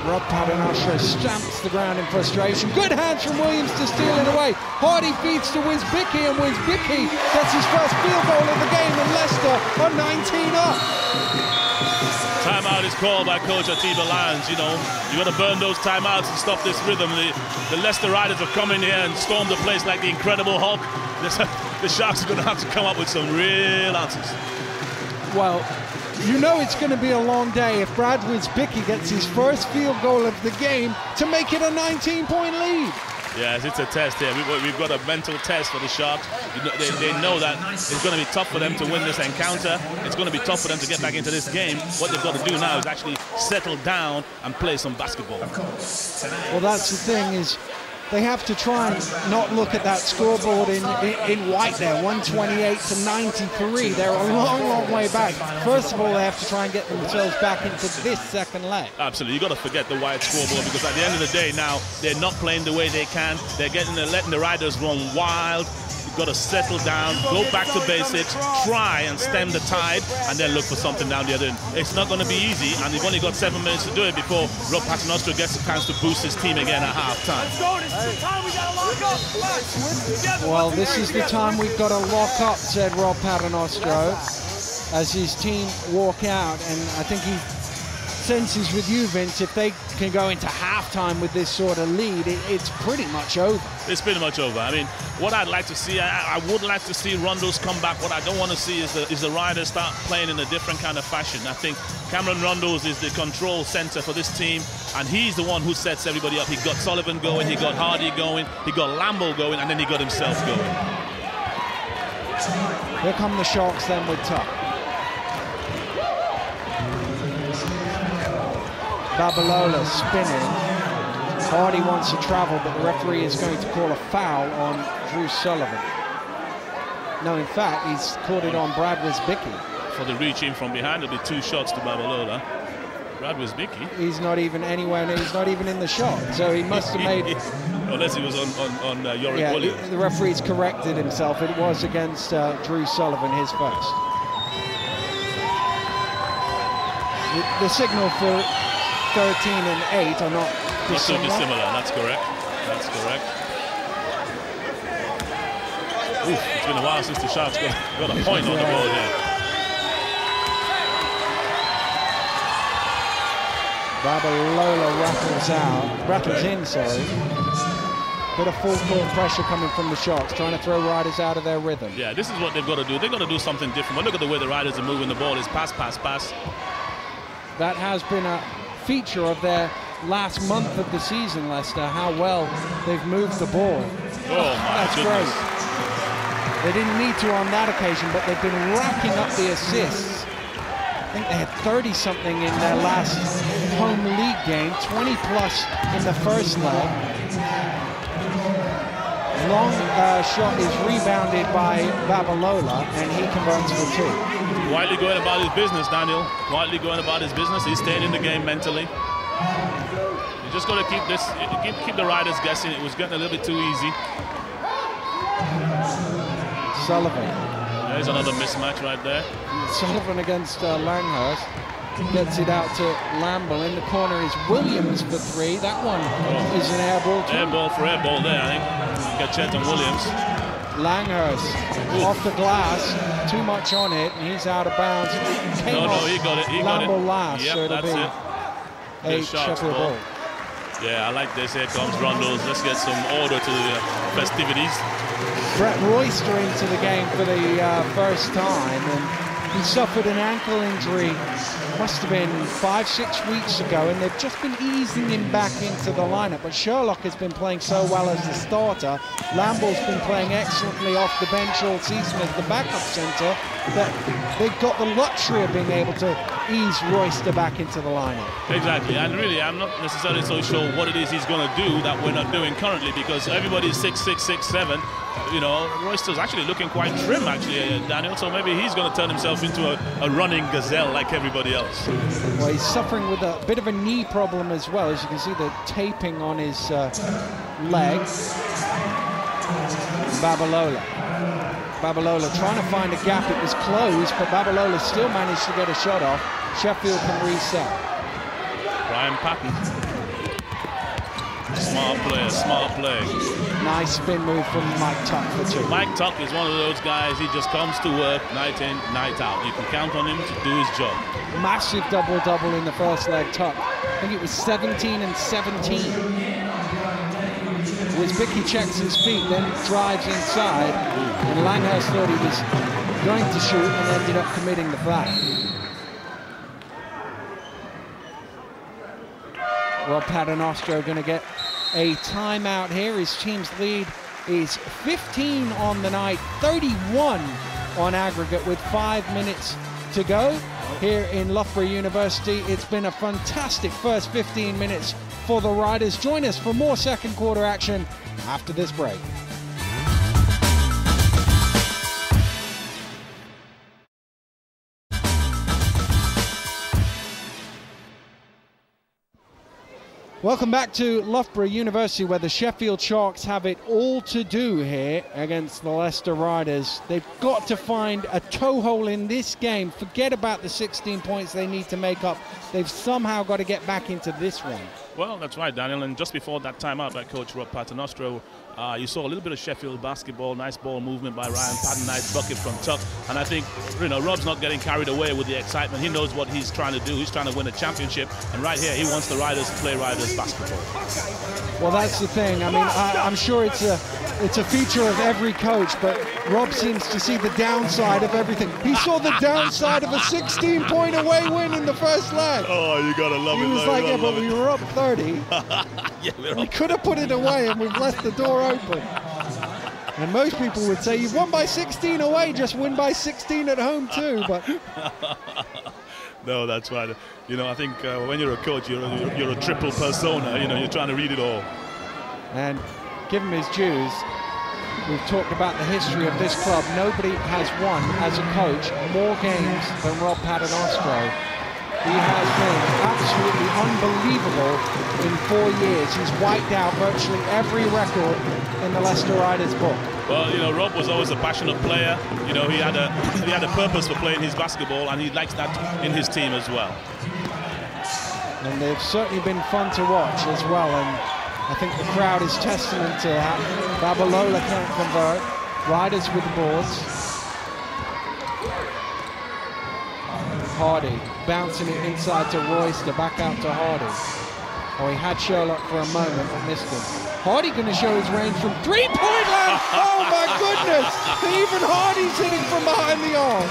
Rob Paternoster stamps the ground in frustration. Good hands from Williams to steal it away. Hardy feeds to Wisbicki, and Wisbicki gets his first field goal of the game, and Leicester are 19 up. Timeout is called by Coach Atiba Lyons. You know, you got to burn those timeouts and stop this rhythm. The Leicester Riders have come in here and stormed the place like the Incredible Hulk. The Sharks are going to have to come up with some real answers. Well, you know it's going to be a long day if Brad Wisbicki gets his first field goal of the game to make it a 19-point lead. Yes, it's a test here. We've got a mental test for the Sharks. They know that it's going to be tough for them to win this encounter. It's going to be tough for them to get back into this game. What they've got to do now is actually settle down and play some basketball. Well, that's the thing, is they have to try and not look at that scoreboard in white there, 128 to 93. They're a long, long way back. First of all, they have to try and get themselves back into this second leg. Absolutely. You've got to forget the white scoreboard, because at the end of the day now, they're not playing the way they can. They're letting the Riders run wild. You've got to settle down, go back to basics, try and stem the tide, and then look for something down the other end. It's not going to be easy, and they've only got 7 minutes to do it before Rob Paternoster gets a chance to boost his team again at half-time. Well, this is the time we've got to lock up, said Rob Paternoster, as his team walk out, and I think he senses with you, Vince, if they can go into halftime with this sort of lead, it's pretty much over. It's pretty much over. I mean, what I'd like to see, I would like to see Rundles come back. What I don't want to see is the Riders start playing in a different kind of fashion. I think Cameron Rundles is the control center for this team. and he's the one who sets everybody up. He got Sullivan going, he got Hardy going, he got Lambo going, and then he got himself going. Here come the Sharks then with Tuck. Babalola spinning. Hardy wants to travel, but the referee is going to call a foul on Drew Sullivan. No, in fact, he's called it on Brad Wisbicki. For the reach in from behind, it'll be 2 shots to Babalola. Brad Wisbicki. He's not even anywhere near, he's not even in the shot, so he must have made... Unless he was on Yorick Williams. The referee's corrected himself. It was against Drew Sullivan, his first. The signal for 13 and 8 are not dissimilar. That's correct. That's correct. Oof, it's been a while since the Sharks got a point on the ball here. Babalola rattles in, Bit of full court pressure coming from the Sharks, trying to throw riders out of their rhythm. Yeah, this is what they've got to do. They've got to do something different. But look at the way the riders are moving the ball. It's pass, pass, pass. That has been a feature of their last month of the season, Leicester, how well they've moved the ball. Oh, my That's goodness. Great. They didn't need to on that occasion, but they've been racking up the assists. I think they had 30-something in their last home league game, 20 plus in the first leg. Long shot is rebounded by Babalola, and he converts for 2. Quietly going about his business, Daniel. Quietly going about his business. He's staying in the game mentally. You just got to keep this, keep the riders guessing. It was getting a little bit too easy. Sullivan. There's another mismatch right there. Sullivan against Langhurst. Gets it out to Lamble. In the corner is Williams for 3. That one is an air ball too. Air ball for air ball there, I think. Got Chet and Williams. Langhurst off the glass. Too much on it, and he's out of bounds. No, he got it. He got it. Lamble last, yep, so it'll that's be it. 8 Sheffield ball. Yeah, I like this. Here comes Rondos. Let's get some order to the festivities. Brett Royster into the game for the first time, and he suffered an ankle injury, must have been 5-6 weeks ago, and they've just been easing him back into the lineup. But Sherlock has been playing so well as the starter. Lamble's been playing excellently off the bench all season as the backup centre, that they've got the luxury of being able to ease Royster back into the lineup. Exactly, and really, I'm not necessarily so sure what it is he's going to do that we're not doing currently, because everybody's 6'6", 6'7". You know, Royster's actually looking quite trim, actually, Daniel, so maybe he's going to turn himself into a running gazelle like everybody else. Well, he's suffering with a bit of a knee problem as well. As you can see, the taping on his leg. Babalola trying to find a gap. It was closed, but Babalola still managed to get a shot off. Sheffield can reset. Brian Patton. Smart player, smart play. Nice spin move from Mike Tuck for 2. Mike Tuck is one of those guys, he just comes to work night in, night out. You can count on him to do his job. Massive double-double in the first leg, Tuck. I think it was 17 and 17. Wisbicki checks his feet, then drives inside. And Langhurst thought he was going to shoot and ended up committing the foul. Rob Paternostro going to get a timeout here. His team's lead is 15 on the night, 31 on aggregate with 5 minutes to go here in Loughborough University. It's been a fantastic first 15 minutes for the Riders. Join us for more second quarter action after this break. Welcome back to Loughborough University, where the Sheffield Sharks have it all to do here against the Leicester Riders. They've got to find a toehold in this game. Forget about the 16 points they need to make up. They've somehow got to get back into this one. Well, that's right, Daniel. And just before that timeout by Coach Rob Paternostro, you saw a little bit of Sheffield basketball, nice ball movement by Ryan Patton, nice bucket from Tuck. And I think, you know, Rob's not getting carried away with the excitement. He knows what he's trying to do. He's trying to win a championship. And right here, he wants the Riders to play Riders basketball. Well, that's the thing. I mean, I'm sure it's It's a feature of every coach, but Rob seems to see the downside of everything. He saw the downside of a 16-point away win in the first leg. Oh, you gotta love it. He was like, yeah, but we were up 30. Yeah, We could have put it away and we've left the door open. And most people would say, you've won by 16 away, just win by 16 at home too. But no, that's right. You know, I think when you're a coach, you're a triple persona. You know, you're trying to read it all. And give him his dues. We've talked about the history of this club. Nobody has won as a coach more games than Rob Paternoster. He has been absolutely unbelievable in 4 years. He's wiped out virtually every record in the Leicester Riders book. Well, you know, Rob was always a passionate player. You know, he had a purpose for playing his basketball, and he likes that in his team as well. And they've certainly been fun to watch as well. And I think the crowd is testament to that. Babalola can't convert. Riders with the boards. Hardy bouncing it inside to Royster, back out to Hardy. Oh, he had Sherlock for a moment, but missed him. Hardy going to show his range from three-point land. Oh my goodness! Even Hardy's hitting from behind the arm.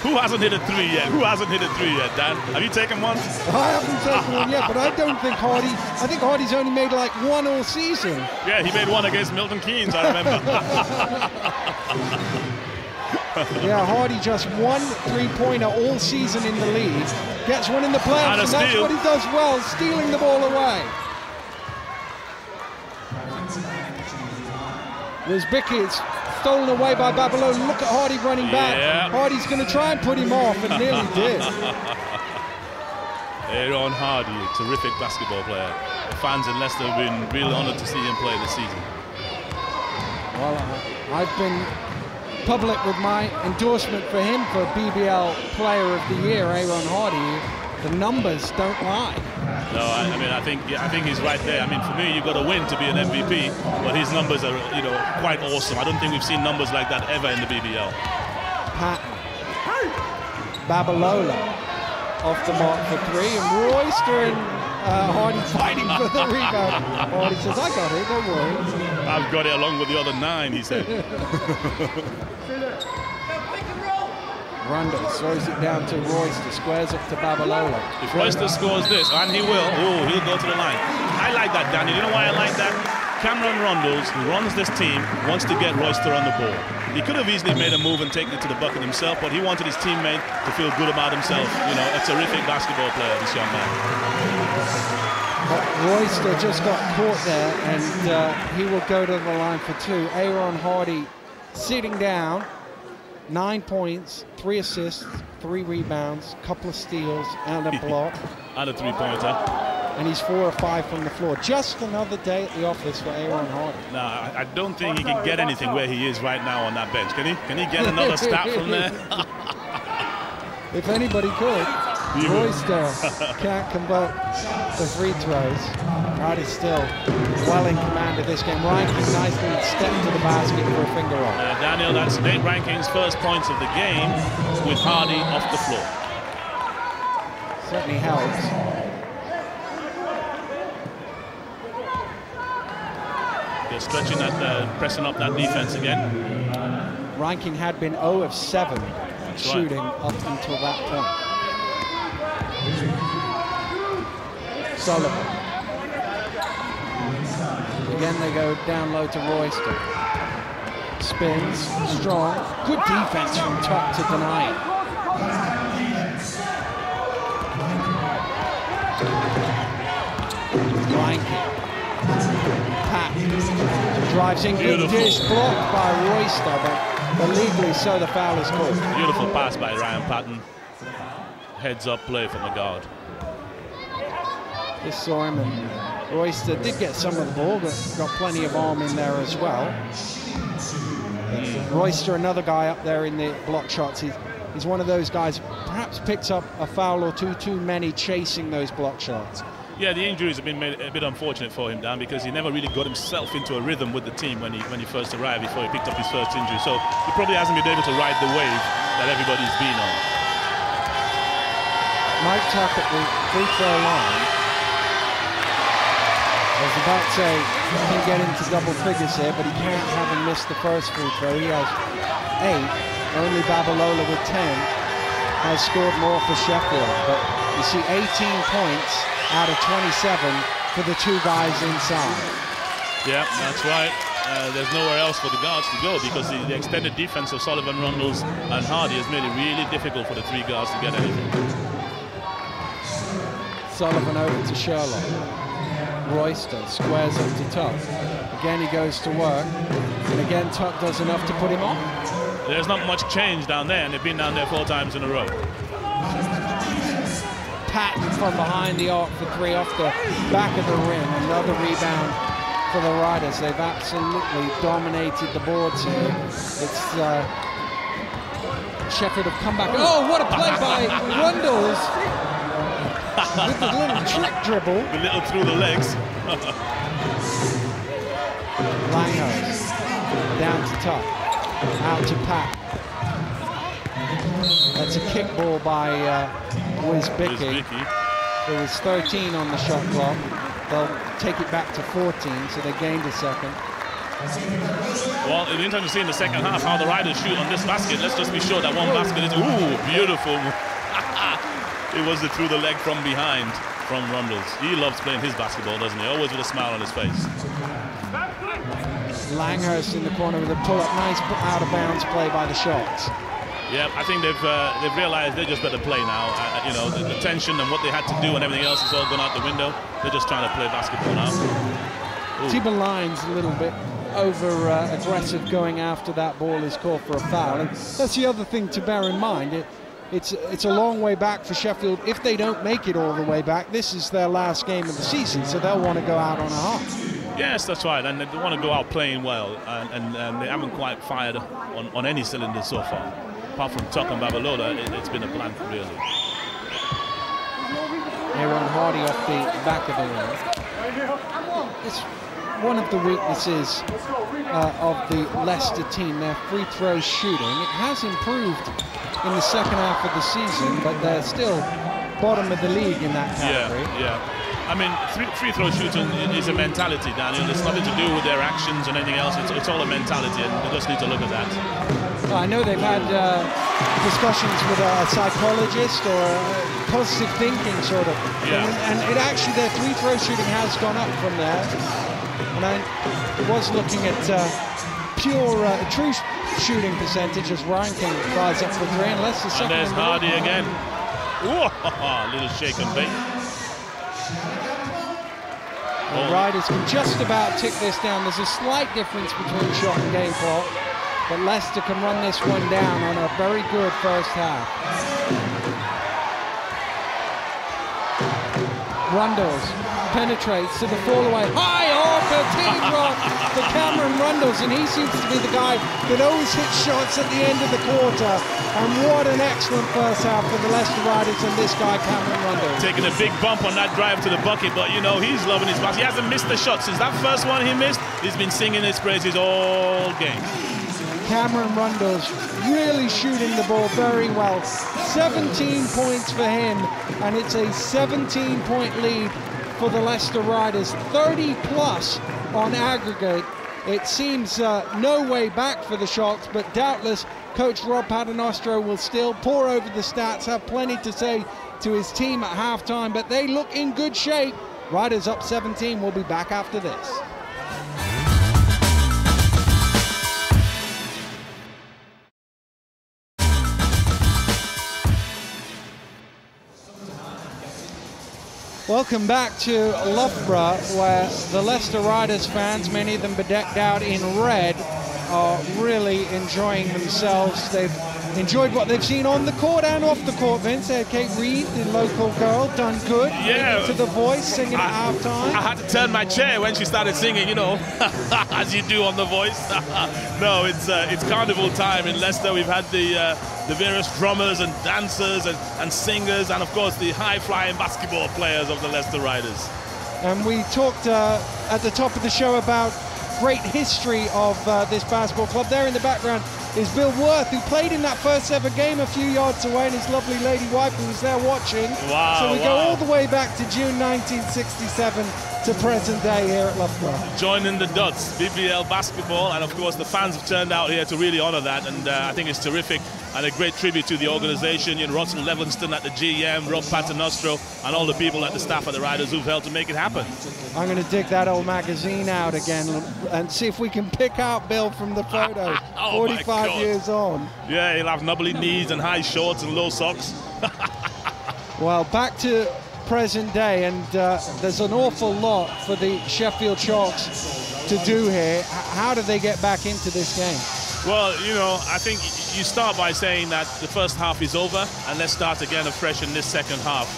Who hasn't hit a three yet? Who hasn't hit a three yet, Dan? Have you taken one? I haven't taken one yet, but I don't think Hardy. I think Hardy's only made like one all season. Yeah, he made one against Milton Keynes, I remember. Yeah, Hardy just one three-pointer all season in the league. Gets one in the playoffs, and that's what he does well, stealing the ball away. Wisbicki is stolen away by Babalola. Look at Hardy running back. Yeah. Hardy's going to try and put him off, and nearly did. Aaron Hardy, a terrific basketball player. The fans in Leicester have been really honoured to see him play this season. Well, I've been public with my endorsement for him for BBL Player of the Year, Aaron Hardy. The numbers don't lie. No, I mean, I think he's right there. I mean, for me, you've got to win to be an MVP, but his numbers are, you know, quite awesome. I don't think we've seen numbers like that ever in the BBL. Patton. Babalola off the mark for three, and Royster and Hardy fighting for the rebound. Hardy says, I got it, don't worry. I've got it along with the other 9, he said. Rondo throws it down to Royster, squares up to Babalola. If Royster scores this, and he will, he'll go to the line. I like that, Danny. You know why I like that? Cameron Rondos, who runs this team, wants to get Royster on the ball. He could have easily made a move and taken it to the bucket himself, but he wanted his teammate to feel good about himself. You know, a terrific basketball player, this young man. But Royster just got caught there, and he will go to the line for two. Aaron Hardy sitting down. 9 points, 3 assists, 3 rebounds, couple of steals, and a block. And a three-pointer. And he's 4 or 5 from the floor. Just another day at the office for Aaron Hardy. No, I don't think he can get anything where he is right now on that bench. Can he? Can he get another stat from there? If anybody could. Royster can't convert the free throws. Hardy still well in command of this game. Ranking nicely stepped to the basket for a finger roll. Daniel, that's Nate Ranking's first points of the game with Hardy off the floor. Certainly helps. They're stretching that, pressing up that defense again. Ranking had been 0 of 7 shooting up until that point. Sullivan. Again, they go down low to Royster. Spins, strong. Good defense from top to deny it. Ranking. Pat drives in, good dish, blocked by Royster, but legally so the foul is called. Beautiful pass by Ryan Patton. Heads up play from the guard. Just saw him, and Royster did get some of the ball, but got plenty of arm in there as well. Royster, another guy up there in the block shots. He's one of those guys, perhaps picks up a foul or two too many chasing those block shots. Yeah, the injuries have been made a bit unfortunate for him, Dan, because he never really got himself into a rhythm with the team when he first arrived, before he picked up his first injury. So he probably hasn't been able to ride the wave that everybody's been on. Mike Tuck at the free throw line. I was about to say, can get into double figures here, but he can't, having missed the first free throw. He has 8. Only Babalola with 10 has scored more for Sheffield. But you see 18 points out of 27 for the 2 guys inside. Yeah, that's right. There's nowhere else for the guards to go because the extended defense of Sullivan, Rundles and Hardy has made it really difficult for the 3 guards to get anything. Sullivan over to Sherlock. Royster squares up to Tuck. Again, he goes to work. And again, Tuck does enough to put him on. There's not much change down there, and they've been down there 4 times in a row. Patton from behind the arc for 3 off the back of the rim. Another rebound for the Riders. They've absolutely dominated the boards here. It's Sheffield have come back. Oh, what a play by Rundles with the little trick dribble. The little through the legs. Langhurst down to Tuck, out to Pat. That's a kick ball by Wisbicki. There was 13 on the shot clock. They'll take it back to 14, so they gained a second. Well, it'll be interesting to see in the second half how the Riders shoot on this basket. Let's just be sure that one basket is, ooh, beautiful. It was the through the leg from behind from Rundles. He loves playing his basketball, doesn't he? Always with a smile on his face. Langhurst in the corner with a pull-up, nice out of bounds play by the Sharks. Yeah, I think they've realized they just better play now. You know, the tension and what they had to do and everything else is all gone out the window. They're just trying to play basketball now. Tiber Lyons a little bit over aggressive going after that ball is called for a foul. And that's the other thing to bear in mind. It's a long way back for Sheffield. If they don't make it all the way back, this is their last game of the season, so they'll want to go out on a high. Yes, that's right, and they want to go out playing well, and they haven't quite fired on any cylinders so far. Apart from Tuck and Babalola, it's been a blank, really. Aaron Hardy off the back of the rim. It's one of the weaknesses of the Leicester team, their free throw shooting. It has improved in the second half of the season, but they're still bottom of the league in that category. Yeah. I mean, free throw shooting is a mentality, Daniel. It's nothing to do with their actions and anything else. It's all a mentality, and they just need to look at that. Well, I know they've had discussions with a psychologist or positive thinking sort of. Yeah. And it actually, their free throw shooting has gone up from there. And I was looking at pure true shooting percentage as Rankin fires up for 3, and Leicester's second. And there's Hardy again. Ooh, little shake and bake. The Riders can just about tick this down. There's a slight difference between shot and game clock, but Leicester can run this one down on a very good first half. Rundles penetrates to the fall-away. High off a teardrop for Cameron Rundles, and he seems to be the guy that always hits shots at the end of the quarter. And what an excellent first half for the Leicester Riders and this guy, Cameron Rundles. Taking a big bump on that drive to the bucket, but you know, he's loving his basket. He hasn't missed a shot since that first one he missed. He's been singing his praises all game. Cameron Rundles really shooting the ball very well. 17 points for him, and it's a 17-point lead for the Leicester Riders. 30 plus on aggregate. It seems no way back for the Sharks, but doubtless Coach Rob Paternostro will still pore over the stats, have plenty to say to his team at halftime, but they look in good shape. Riders up 17. We'll be back after this. Welcome back to Loughborough, where the Leicester Riders fans, many of them bedecked out in red, are really enjoying themselves. They've enjoyed what they've seen on the court and off the court, Vince. Kate Reed, the local girl, done good. Yeah. To the voice, singing at halftime. I had to turn my chair when she started singing, you know, as you do on the voice. No, it's carnival time in Leicester. We've had the various drummers and dancers and singers, and of course the high-flying basketball players of the Leicester Riders. And we talked at the top of the show about great history of this basketball club. There in the background is Bill Worth, who played in that first ever game a few yards away, and his lovely lady wife who was there watching. Wow, so we go all the way back to June 1967 to present day here at Loughborough. Joining the Duds, BBL basketball, and of course the fans have turned out here to really honour that, and I think it's terrific and a great tribute to the organisation. You know, Russell Levinston at the GM, Rob Paternostro, and all the people at the staff of the Riders who've helped to make it happen. I'm going to dig that old magazine out again and see if we can pick out Bill from the photo. Oh 45 years on. Yeah, he'll have knobbly knees and high shorts and low socks. Well, back to present day, and there's an awful lot for the Sheffield Sharks to do here. How do they get back into this game? Well, you know, I think you start by saying that the first half is over, and let's start again afresh in this second half.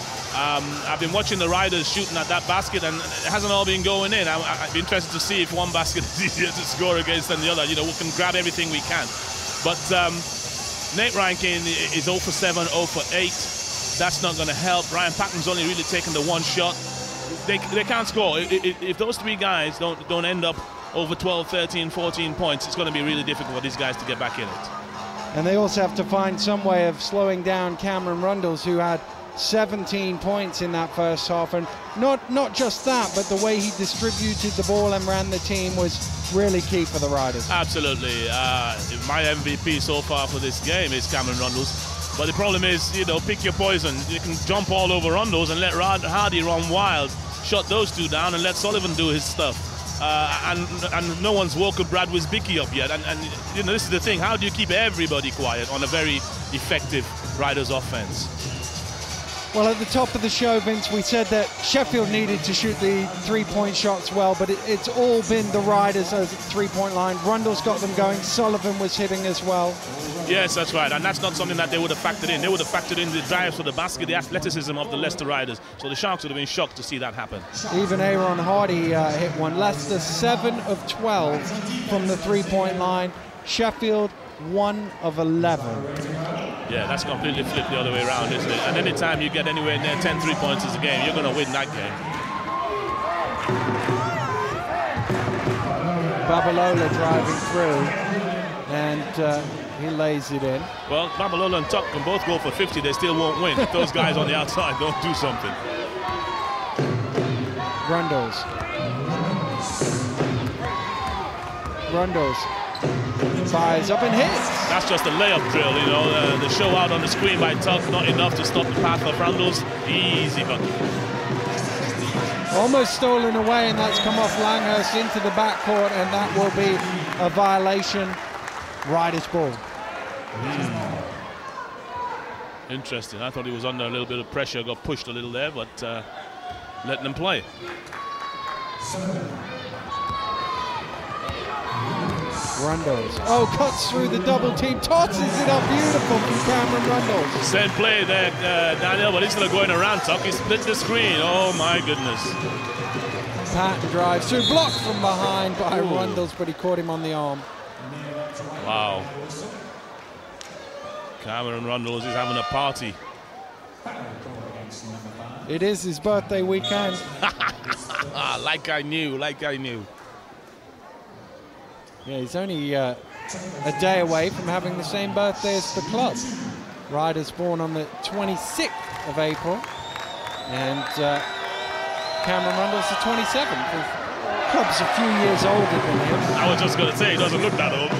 I've been watching the Riders shooting at that basket, and it hasn't all been going in. I'd be interested to see if one basket is easier to score against than the other. You know, we can grab everything we can. But Nate Rankin is 0 for 7, 0 for 8. That's not going to help. Ryan Patton's only really taken the one shot. They can't score. If those three guys don't end up over 12, 13, 14 points, it's going to be really difficult for these guys to get back in it. And they also have to find some way of slowing down Cameron Rundles, who had 17 points in that first half. And not just that, but the way he distributed the ball and ran the team was really key for the Riders. Absolutely. My MVP so far for this game is Cameron Rundles. But the problem is, you know, pick your poison. You can jump all over Rundles and let Hardy run wild, shut those two down, and let Sullivan do his stuff. And no one's woken Brad Wisbicki up yet. And you know, this is the thing. How do you keep everybody quiet on a very effective Riders offense? Well, at the top of the show, Vince, we said that Sheffield needed to shoot the three-point shots well, but it's all been the Riders at the three-point line. Rundles got them going. Sullivan was hitting as well. Yes, that's right, and that's not something that they would have factored in. They would have factored in the drives for the basket, the athleticism of the Leicester Riders. So the Sharks would have been shocked to see that happen. Even Aaron Hardy hit one. Leicester 7 of 12 from the three-point line. Sheffield 1 of 11. Yeah, that's completely flipped the other way around, isn't it? And anytime you get anywhere near 10 3-pointers a game, you're going to win that game. Babalola driving through, and he lays it in. Well, Babalola and Tuck can both go for 50. They still won't win if those guys on the outside don't do something. Rundles fires up and hits. That's just a layup drill, you know. The show out on the screen by Tuck, not enough to stop the path of Rundles. Easy bucket. Almost stolen away, and that's come off Langhurst into the backcourt, and that will be a violation. Riders ball. Interesting. I thought he was under a little bit of pressure, got pushed a little there, but letting them play. Rundles. Oh, cuts through the double team, tosses it up, beautiful from Cameron Rundles. Same play there, Daniel, but instead of going around Tuck, he split the screen. Oh my goodness. Patton drives through, blocked from behind by Rundles, but he caught him on the arm. Wow. Cameron Rundles is having a party. It is his birthday weekend. Like I knew. Yeah, he's only a day away from having the same birthday as the club. Riders born on the 26th of April, and Cameron Rundles the 27th. The club's a few years older than him. I was just going to say, he doesn't look that old.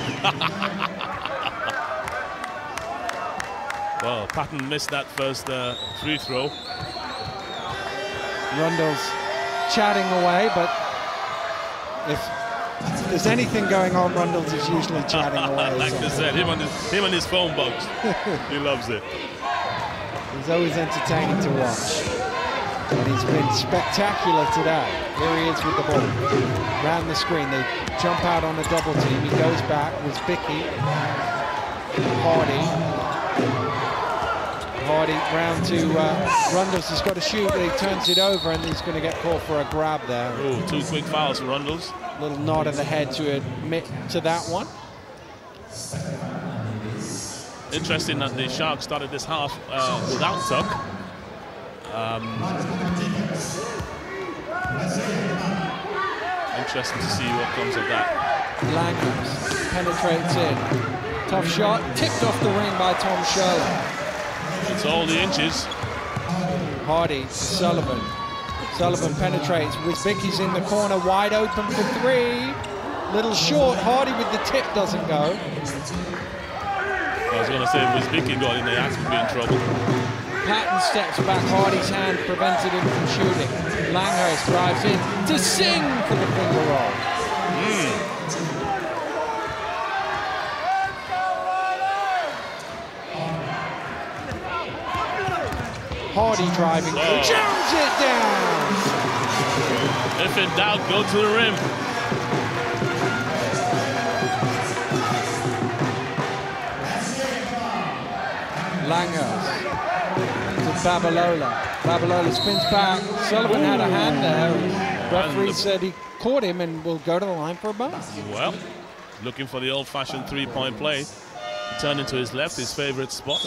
Well, Patton missed that first free throw. Rundles chatting away, but if there's anything going on, Rundles is usually chatting away. Like I said, him and his phone bugs. He loves it. He's always entertaining to watch. And he's been spectacular today. Here he is with the ball. Round the screen, they jump out on a double team. He goes back with Bicky. Hardy round to Rundles has got to shoot, but he turns it over, and he's going to get called for a grab there. Oh, 2 quick fouls for Rundles. Little nod of the head to admit to that one. Interesting that the Sharks started this half without Tuck. Interesting to see what comes of that. Langhurst penetrates in. Tough shot, tipped off the ring by Tom Sherlock. It's all the inches. Hardy, Sullivan. Sullivan penetrates. Wisbicki's in the corner, wide open for three. Little short. Hardy with the tip doesn't go. I was going to say, Wisbicki got in there, that's going to be in trouble. Patton steps back. Hardy's hand prevented him from shooting. Langhurst drives in to Singh for the finger roll. Hardy driving, jams it down. If in doubt, go to the rim. Langhurst to Babalola. Babalola spins back. Sullivan had a hand there. Referee said he caught him and will go to the line for a buzz. Well, looking for the old-fashioned three-point play. Turned into his left, his favorite spot.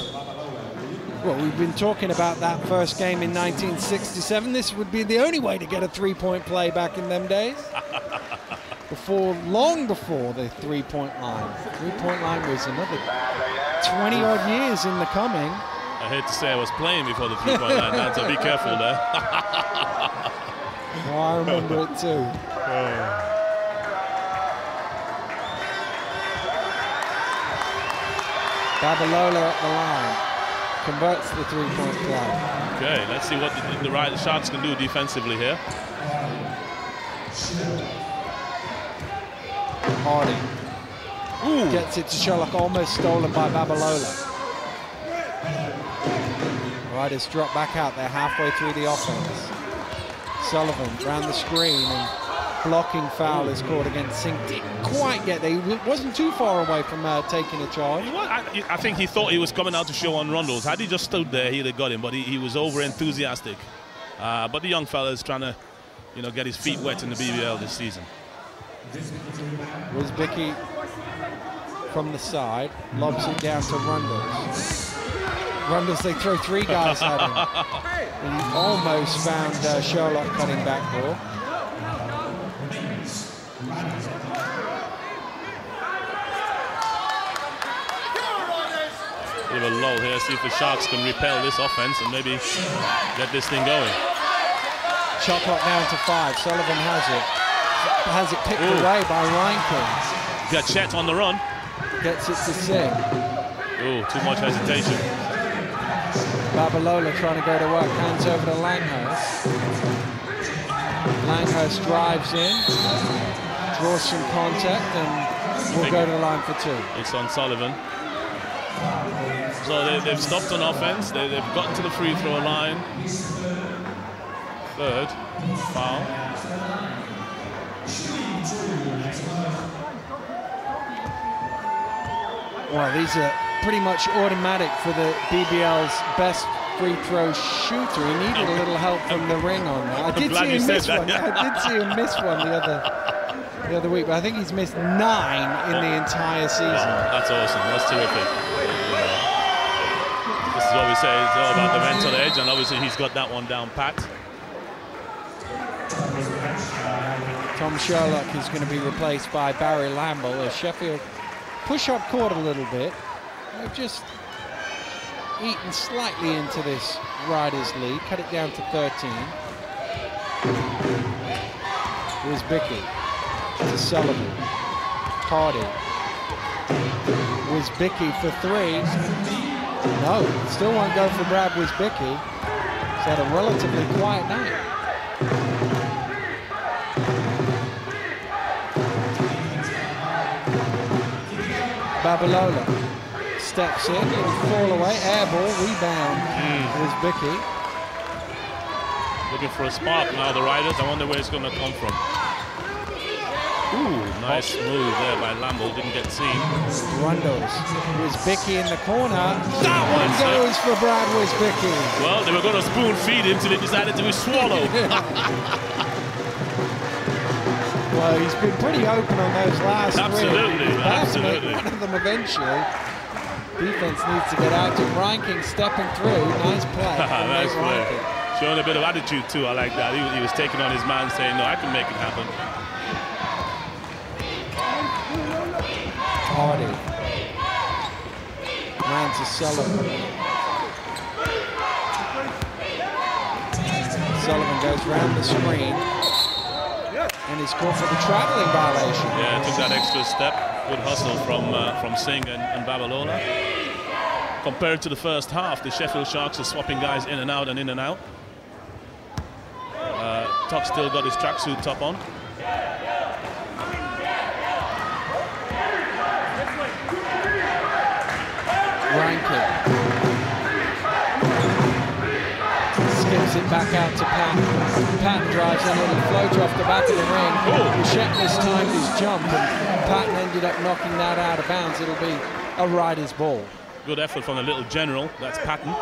Well, we've been talking about that first game in 1967. This would be the only way to get a three-point play back in them days. Long before the three-point line. Three-point line was another 20-odd years in the coming. I hate to say I was playing before the three-point line, so be careful there. Oh, I remember it too. Babalola at the line. Converts the three-point play. Okay, let's see what the Sharks can do defensively here. Hardy gets it to Sherlock, almost stolen by Babalola. Riders drop back out there halfway through the offense. Sullivan round the screen and blocking foul is called against Singh. Didn't quite get there. He wasn't too far away from taking a charge. I think he thought he was coming out to show on Rondos. Had he just stood there, he'd have got him, but he was over enthusiastic. But the young fella is trying to, get his feet wet in the BBL this season. Wisbicki from the side, lobs it down to Rondos. Rondos, they throw three guys at him. And he almost found Sherlock cutting backdoor. Bit of a lull here, see if the Sharks can repel this offense and maybe get this thing going. Shot clock down to 5. Sullivan has it picked away by Reinkins. Got Chet on the run. Gets it to Singh. Oh, too much hesitation. Babalola trying to go to work, hands over to Langhurst. Langhurst drives in, draws some contact, and will go to the line for 2. It's on Sullivan. So they've stopped on offense. They've gotten to the free throw line. Third foul. Well, these are pretty much automatic for the BBL's best free throw shooter. He needed a little help from the ring on that. I did see him miss one. I did see him miss one the other week, but I think he's missed 9 in the entire season. Wow, that's awesome. That's terrific. This is what we say. It's all about the mental edge, and obviously he's got that one down pat. Tom Sherlock is going to be replaced by Barry Lamble as Sheffield push up court a little bit. They've just eaten slightly into this Riders lead, cut it down to 13. Wisbicki to Sullivan. Hardy. Wisbicki for 3. No, still won't go for Brad Wisbicki. He's had a relatively quiet night. Babalola steps in, it'll fall away, air ball, rebound. Wisbicki. Looking for a spark now, the Riders. I wonder where it's going to come from. Ooh, nice move there by Lamble, didn't get seen. Rondos, Wisbicki in the corner. That one goes for Brad Wisbicki. Well, they were going to spoon feed him until he decided to be swallowed. Well, he's been pretty open on those last Absolutely, three. absolutely. One of them eventually. Defense needs to get out to Reinkins stepping through. Nice play. Nice play. Showing a bit of attitude too, I like that. He was taking on his man saying, no, I can make it happen. Hardy. Round to Sullivan. Sullivan goes round the screen and he's called for the travelling violation. Yeah, took that extra step. Good hustle from Singh and Babalola. Compared to the first half, the Sheffield Sharks are swapping guys in and out and in and out. Tuck still got his tracksuit top on. Rankin skips it back out to Patton. Patton drives a little floater off the back of the ring. Shetness timed his jump and Patton ended up knocking that out of bounds. It'll be a rider's ball. Good effort from the little general. That's Patton.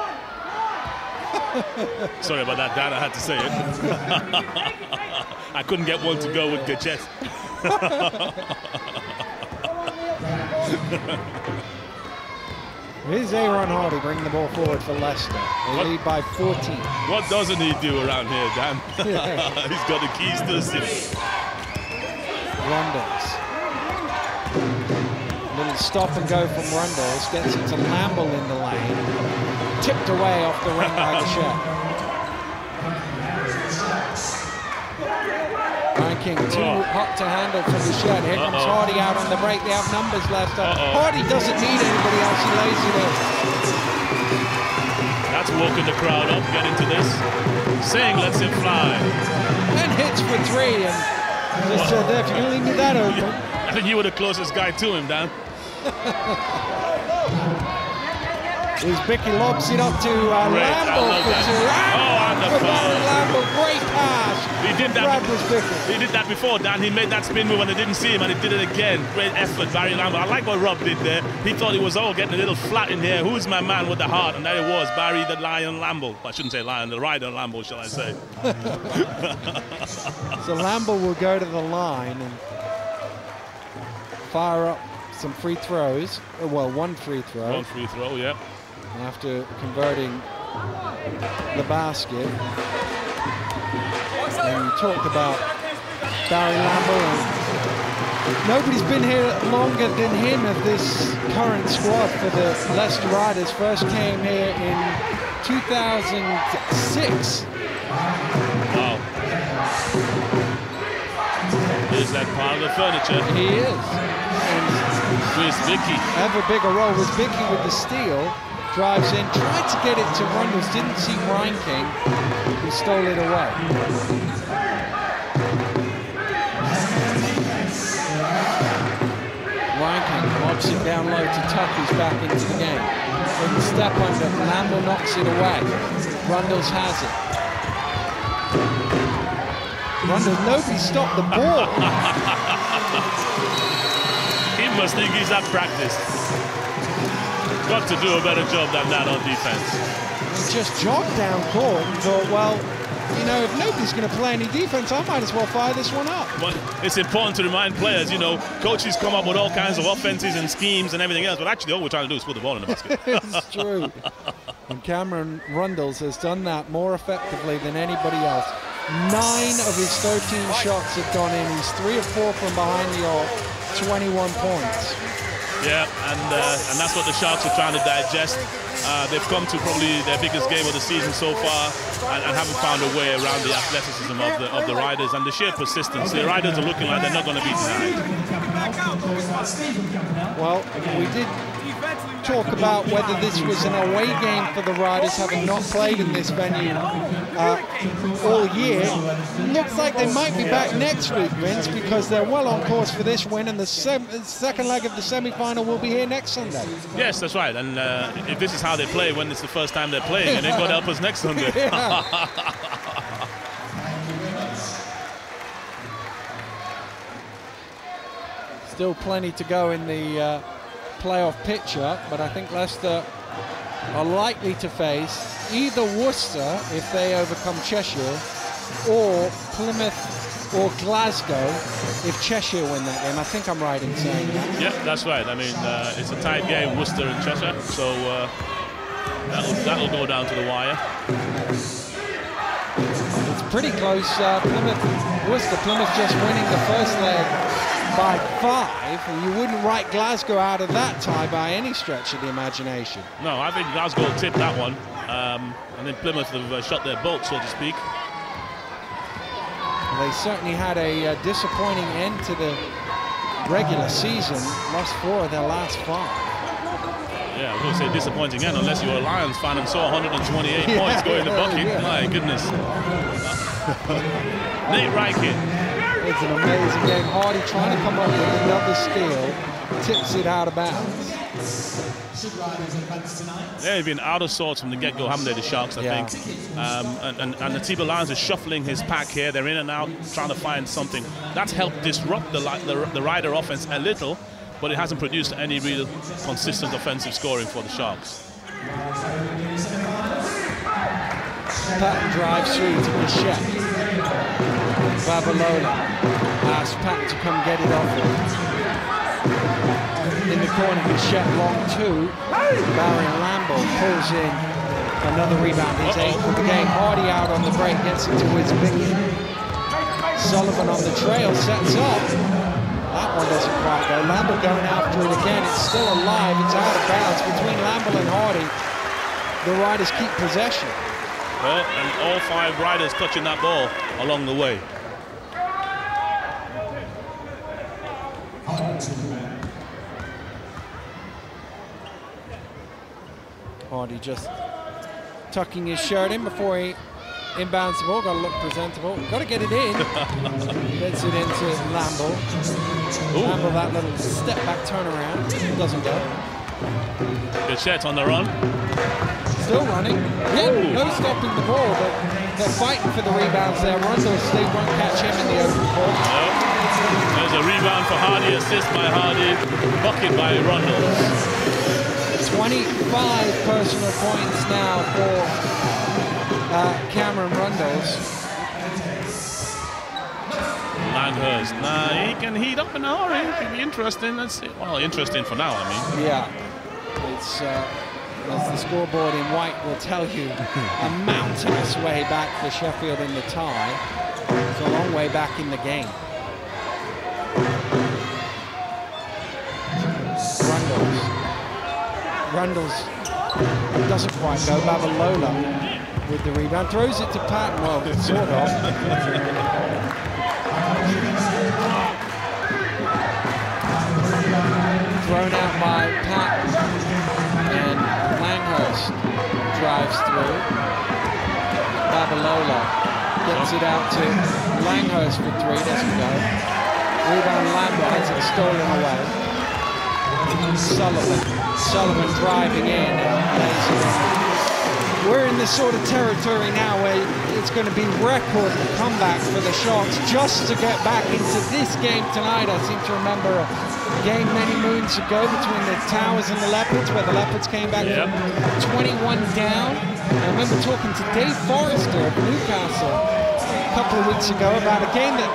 Sorry about that, Dan. I had to say it. I couldn't get one to go with Gachet. Here's Aaron Hardy bringing the ball forward for Leicester. They lead by 14. What doesn't he do around here, Dan? Yeah. He's got the keys to the city. Rundles. Little stop and go from Rundles. Gets it to Lamble in the lane. Tipped away off the ring by Gachet. Ranking too hot to handle for Gachet. Here comes Hardy out on the break. They have numbers left. Hardy doesn't need anybody else. He lays it in. That's walking the crowd up. Get into this. Singh lets him fly. And hits for 3. And just there, if you can leave me that open. I think you were the closest guy to him, Dan. Bicky lobs it up to Lamble for 2. Lamble, great pass. He did that before, Dan. He made that spin move and they didn't see him, and he did it again. Great effort, Barry Lamble. I like what Rob did there. He thought he was getting a little flat in here. Who's my man with the heart? And there it was, Barry the Lion Lamble. I shouldn't say Lion, the Rider Lamble, shall I say. So Lamble will go to the line and fire up some free throws. Well, one free throw. One free throw, yeah. After converting the basket. And you talked about Barry Lamble, and nobody's been here longer than him of this current squad for the Leicester Riders. First came here in 2006. Wow. Here's that pile of furniture. He is. Where's Vicky? Ever bigger role was Vicky with the steal. Drives in, tried to get it to Rundles, didn't see Ranking, who stole it away. Ranking lobs it down low to Tuck, who's back into the game. With the step under, Lamble knocks it away. Rundles has it. Rundles, nobody stopped the ball. He must think he's at practice. Got to do a better job than that on defense. He just jogged down court and thought, well, you know, if nobody's going to play any defense, I might as well fire this one up. But it's important to remind players, you know, coaches come up with all kinds of offenses and schemes and everything else, but actually all we're trying to do is put the ball in the basket. It's true. And Cameron Rundles has done that more effectively than anybody else. 9 of his 13 shots have gone in. He's 3 of 4 from behind the arc, 21 points. Yeah, and that's what the Sharks are trying to digest. They've come to probably their biggest game of the season so far and haven't found a way around the athleticism of the Riders and the sheer persistence. The Riders are looking like they're not going to be denied. Well, we did talk about whether this was an away game for the Riders, having not played in this venue all year. Looks like they might be back next week, Vince, because they're well on course for this win, and the second leg of the semi-final will be here next Sunday. Yes, that's right. And if this is how they play when it's the first time they're playing, and they've got to help us next Sunday. Still plenty to go in the playoff picture, but I think Leicester are likely to face either Worcester if they overcome Cheshire, or Plymouth or Glasgow if Cheshire win that game. I think I'm right in saying that. Yeah, that's right. I mean, it's a tight game, Worcester and Cheshire, so that'll go down to the wire. It's pretty close. Worcester, Plymouth just winning the first leg by 5, and you wouldn't write Glasgow out of that tie by any stretch of the imagination. No, I think Glasgow will tip that one, and then Plymouth have shot their bolt, so to speak. They certainly had a disappointing end to the regular season. Lost 4 of their last 5. Yeah, I was going to say disappointing end unless you're a Lions fan and saw 128 points go in the bucket. Yeah. My goodness. Nate Rykin. It's an amazing game. Hardy trying to come up with another steal. Tips it out of bounds. They've been out of sorts from the get-go, haven't they, the Sharks, I think. And the T-Ball Lions is shuffling his pack here. They're in and out, trying to find something. That's helped disrupt the Ryder offense a little, but it hasn't produced any real consistent offensive scoring for the Sharks. Patton drives through to Bichette. Babalola asks Patton to come get it off him. In the corner, Bichette long 2. Barry Lambo pulls in another rebound. He's 8 for the game. Hardy out on the break, gets it to Wisbicki. Sullivan on the trail, sets up. That one doesn't quite go. Lambo going after it again. It's still alive. It's out of bounds between Lambo and Hardy. The Riders keep possession. Well, and all 5 Riders touching that ball along the way. Hardy just tucking his shirt in before he inbounds the ball. Got to look presentable. Got to get it in. Gets it into Lambo. Lambo, that little step back turnaround. Doesn't go. Bichette on the run. Still running. Again, no stopping the ball, but they're fighting for the rebounds there. Rundle State won't catch him in the open court. No. There's a rebound for Hardy, assist by Hardy, bucket by Rundle. 25 personal points now for Cameron Rundles. Landhurst. Nah, he can heat up in a hurry. It could be interesting. Let's see. Well, interesting for now, I mean. Yeah. It's, as the scoreboard in white will tell you, a mountainous way back for Sheffield in the tie. It's a long way back in the game. Rundles doesn't quite go. Babalola with the rebound. Throws it to Patton. Well, sort of. Thrown out by Patton. And Langhurst drives through. Babalola gets it out to Langhurst for 3. Doesn't go. Rebound Lambert has it stolen away. Sullivan driving in. We're in this sort of territory now where it's going to be record comeback for the Sharks just to get back into this game tonight. I seem to remember a game many moons ago between the Towers and the Leopards where the Leopards came back from 21 down. I remember talking to Dave Forrester of Newcastle a couple of weeks ago about a game that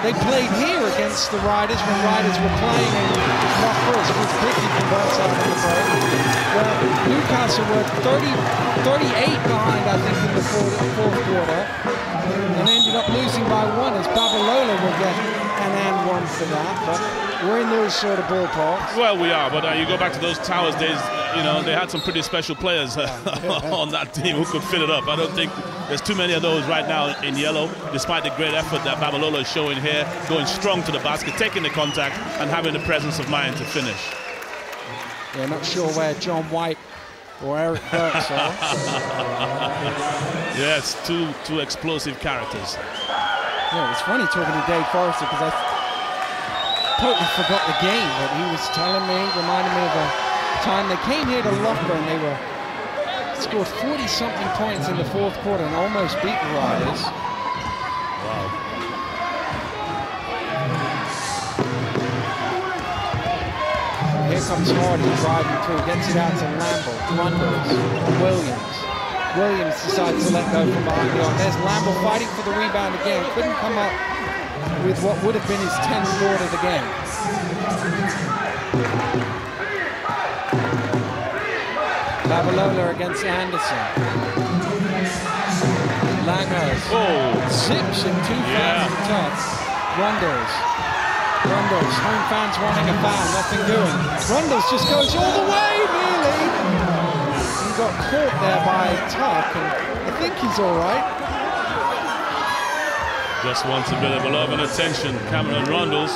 they played here against the Riders when Riders were playing in Rockbridge. It was quickly converts out on the break. Well, Newcastle were 38 behind, I think, in the fourth quarter, and ended up losing by 1 as Babalola will get an and 1 for that. But we're in those sort of ballparks. Well, we are, but you go back to those Towers days, you know, they had some pretty special players on that team who could fill it up. I don't think there's too many of those right now in yellow, despite the great effort that Babalola is showing here, going strong to the basket, taking the contact, and having the presence of mind to finish. Yeah, not sure where John White or Eric Burks are. Yeah, it's two explosive characters. Yeah, it's funny talking to Dave Forrester because I totally forgot the game, but he was telling me, reminding me of a time they came here to Loughborough and they scored 40-something points in the fourth quarter and almost beat the Riders. Wow. Here comes Hardy driving through, gets it out to Lamble, Rundles, Williams. Williams decides to let go from behind the arc. There's Lamble fighting for the rebound again. Couldn't come up with what would have been his 10th board of the game. Babalola against Anderson. Langhurst zips in 2 fouls and touch. Rundles, home fans wanting a foul, nothing doing. Rundles just goes all the way, really. He got caught there by Tuck, and I think he's all right. Just wants a bit of love and attention. Cameron Rundles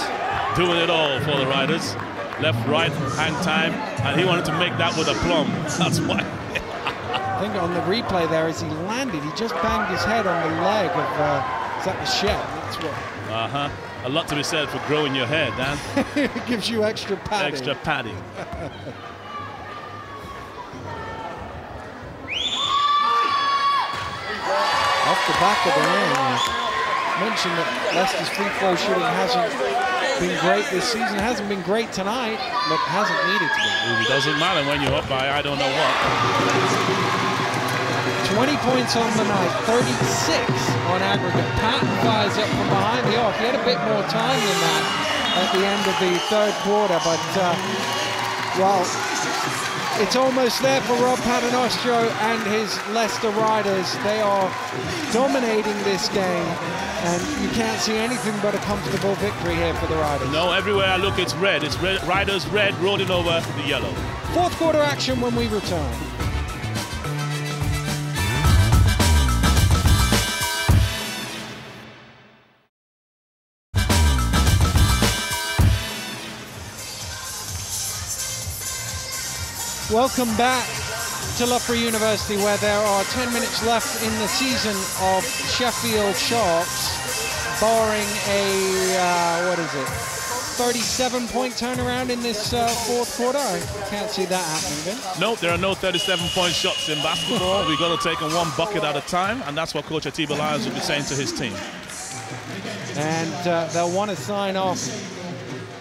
doing it all for the Riders. Left, right, hang time, and he wanted to make that with a plum. That's why. I think on the replay there, as he landed, he just banged his head on the leg of Zach Shed. That's what. A lot to be said for growing your hair, Dan. It gives you extra padding. Extra padding. Off the back of the ring. Mentioned that Leicester's free throw shooting hasn't been great this season. It hasn't been great tonight, but hasn't needed to be. It doesn't matter when you're up by I don't know what. 20 points on the night, 36 on aggregate. Patton fires up from behind the arc. He had a bit more time than that at the end of the third quarter, but well, it's almost there for Rob Paternostro and his Leicester Riders. They are dominating this game, and you can't see anything but a comfortable victory here for the Riders. No, everywhere I look, it's red. It's red. Riders red rolling over the yellow. Fourth quarter action when we return. Welcome back to Loughborough University, where there are 10 minutes left in the season of Sheffield Sharks, barring a, 37-point turnaround in this fourth quarter. I can't see that happening, Vince. Nope, there are no 37-point shots in basketball. We've got to take them one bucket at a time, and that's what Coach Atiba Lyons will be saying to his team. And they'll want to sign off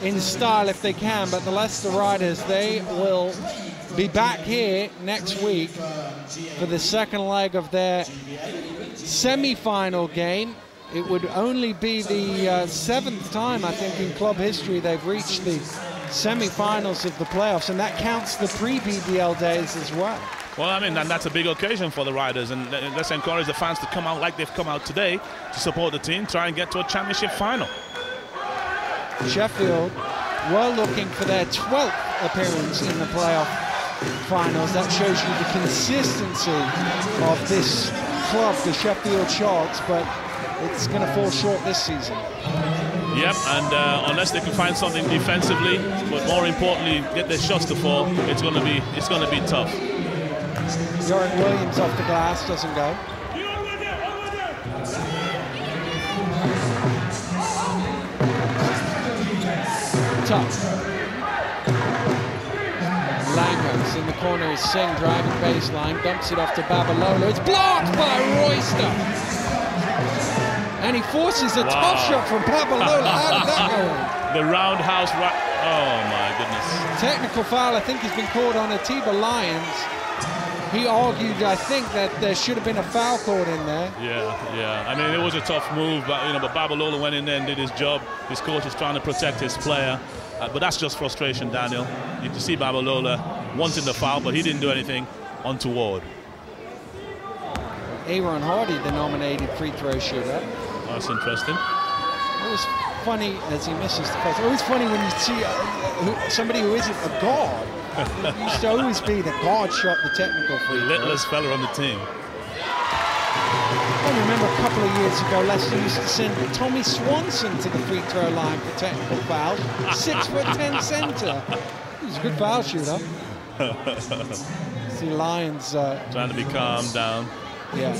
in style if they can, but the Leicester Riders, they will be back here next week for the second leg of their semi-final game. It would only be the seventh time, I think, in club history they've reached the semi-finals of the playoffs, and that counts the pre-BBL days as well. Well, I mean, and that's a big occasion for the Riders, and let's encourage the fans to come out like they've come out today to support the team, try and get to a championship final. Sheffield were looking for their 12th appearance in the playoff finals. That shows you the consistency of this club, the Sheffield Sharks, but it's going to fall short this season. Yep, and unless they can find something defensively, but more importantly, get their shots to fall, it's going to be tough. Yorick Williams off the glass, doesn't go. Tough. Langos in the corner is Singh driving baseline, dumps it off to Babalola. It's blocked by Royster. And he forces a tough shot from Babalola. How did that go? The roundhouse, oh my goodness. Technical foul, I think, has been called on Atiba Lyons. He argued, I think, that there should have been a foul called in there. Yeah. I mean, it was a tough move, but but Babalola went in there and did his job. His coach is trying to protect his player, but that's just frustration, Daniel. You can see Babalola wanting the foul, but he didn't do anything untoward. Aaron Hardy, the nominated free throw shooter. That's interesting. It was funny as he misses the first. It's always funny when you see somebody who isn't a guard. It used to always be the guard shot the technical free throw. The littlest fella on the team. I remember a couple of years ago, Leicester used to send Tommy Swanson to the free throw line for technical fouls. 6'10" centre. He's a good foul shooter. See Lyons trying to be calmed down. Yeah.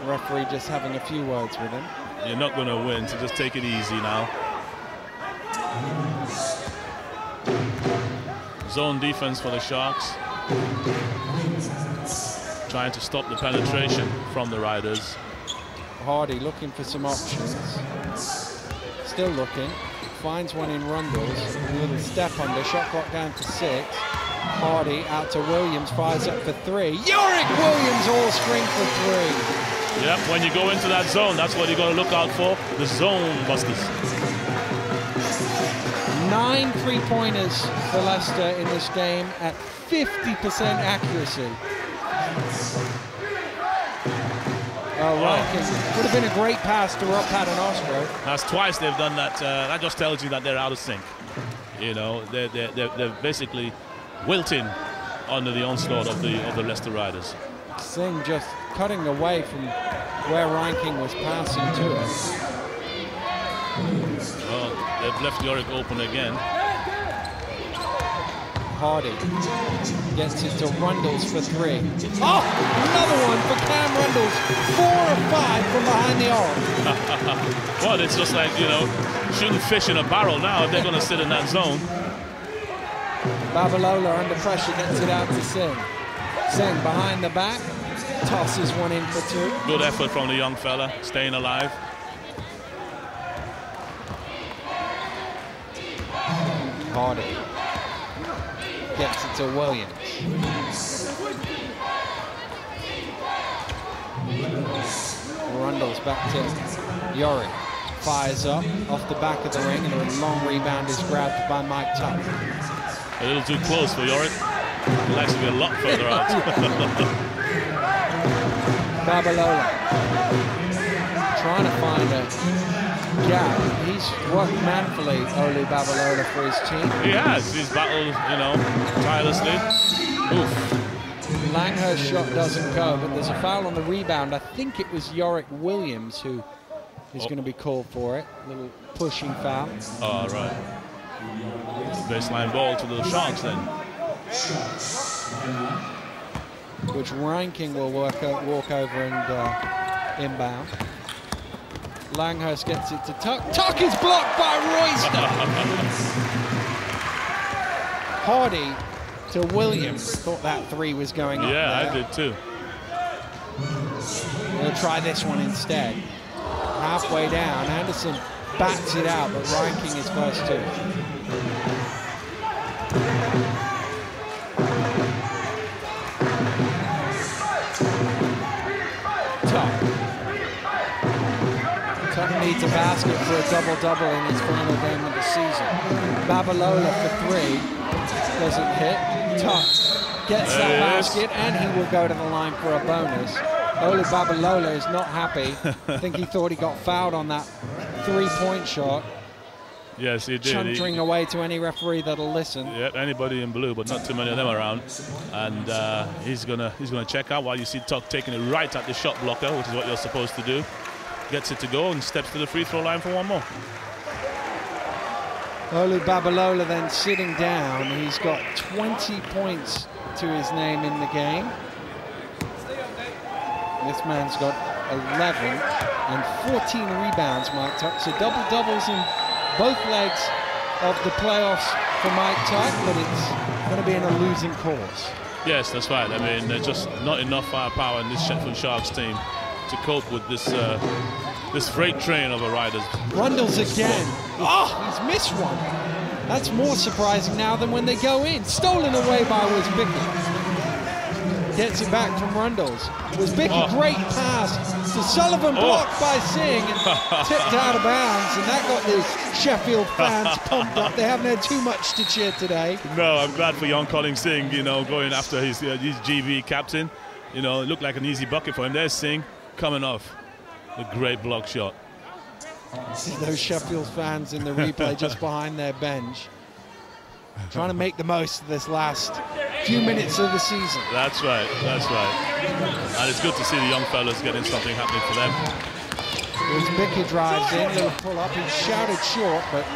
The referee just having a few words with him. You're not going to win, so just take it easy now. Zone defense for the Sharks. Trying to stop the penetration from the Riders. Hardy looking for some options. Still looking. Finds one in Rundles. A little step under. Shot clock down to 6. Hardy out to Williams. Fires up for 3. Yorick Williams all string for 3. Yep, when you go into that zone, that's what you got to look out for. The zone busters. 9 3-pointers for Leicester in this game at 50% accuracy. Rankin would have been a great pass to Rob Paternostro. That's twice they've done that. That just tells you that they're out of sync. You know, they're basically wilting under the onslaught of the Leicester Riders. Singh just cutting away from where Rankin was passing to it. They've left Yorick open again. Hardy gets it to Rundles for 3. Oh, another one for Cam Rundles. 4 of 5 from behind the arc. Well, it's just like, you know, shooting fish in a barrel now if they're going to sit in that zone. Babalola under pressure gets it out to Singh. Singh behind the back, tosses one in for 2. Good effort from the young fella, staying alive. Hardy gets it to Williams. Rundles back to Yorick. Fires up off the back of the ring, and a long rebound is grabbed by Mike Tuck. A little too close for Yorick. He likes to be a lot further out. Babalola trying to find a gap. He's worked manfully, Olu Babalola, for his team. He has. He's battled, you know, tirelessly. Oof. Langhurst's shot doesn't go, but there's a foul on the rebound. I think it was Yorick Williams who is going to be called for it. A little pushing foul. Oh, right. Baseline ball to the Sharks then. Which Ranking will walk over and inbound. Langhurst gets it to Tuck. Tuck is blocked by Royster. Hardy to Williams. Thought that 3 was going up. Yeah, there. I did too. We'll try this one instead. Halfway down, Anderson bats it out, but Ranking is first 2. Tuck needs a basket for a double-double in his final game of the season. Babalola for 3. Doesn't hit. Tuck gets that basket, and he will go to the line for a bonus. Olu Babalola is not happy. I think he thought he got fouled on that 3-point shot. Yes, he did. Chuntering away to any referee that'll listen. Yeah, anybody in blue, but not too many of them around. And he's gonna check out while you see Tuck taking it right at the shot blocker, which is what you're supposed to do. Gets it to go and steps to the free throw line for one more. Olu Babalola then sitting down. He's got 20 points to his name in the game. This man's got 11 and 14 rebounds, Mike Tuck. So double-doubles in both legs of the playoffs for Mike Tuck, but it's going to be in a losing cause. Yes, that's right. I mean, there's just not enough firepower in this Sheffield Sharks team to cope with this this freight train of a Riders. Rundles again. Oh, he's missed one. That's more surprising now than when they go in. Stolen away by Wisbicki. Gets it back from Rundles. Wisbicki, great pass to Sullivan, blocked by Singh and tipped out of bounds, and that got the Sheffield fans pumped up. They haven't had too much to cheer today. No, I'm glad for young Colin Singh, you know, going after his GB captain. You know, it looked like an easy bucket for him. There's Singh coming off. A great block shot. See those Sheffield fans in the replay just behind their bench, trying to make the most of this last few minutes of the season. That's right, that's right. And it's good to see the young fellas getting something happening for them. Wisbicki drives in, little pull up. He shouted short, but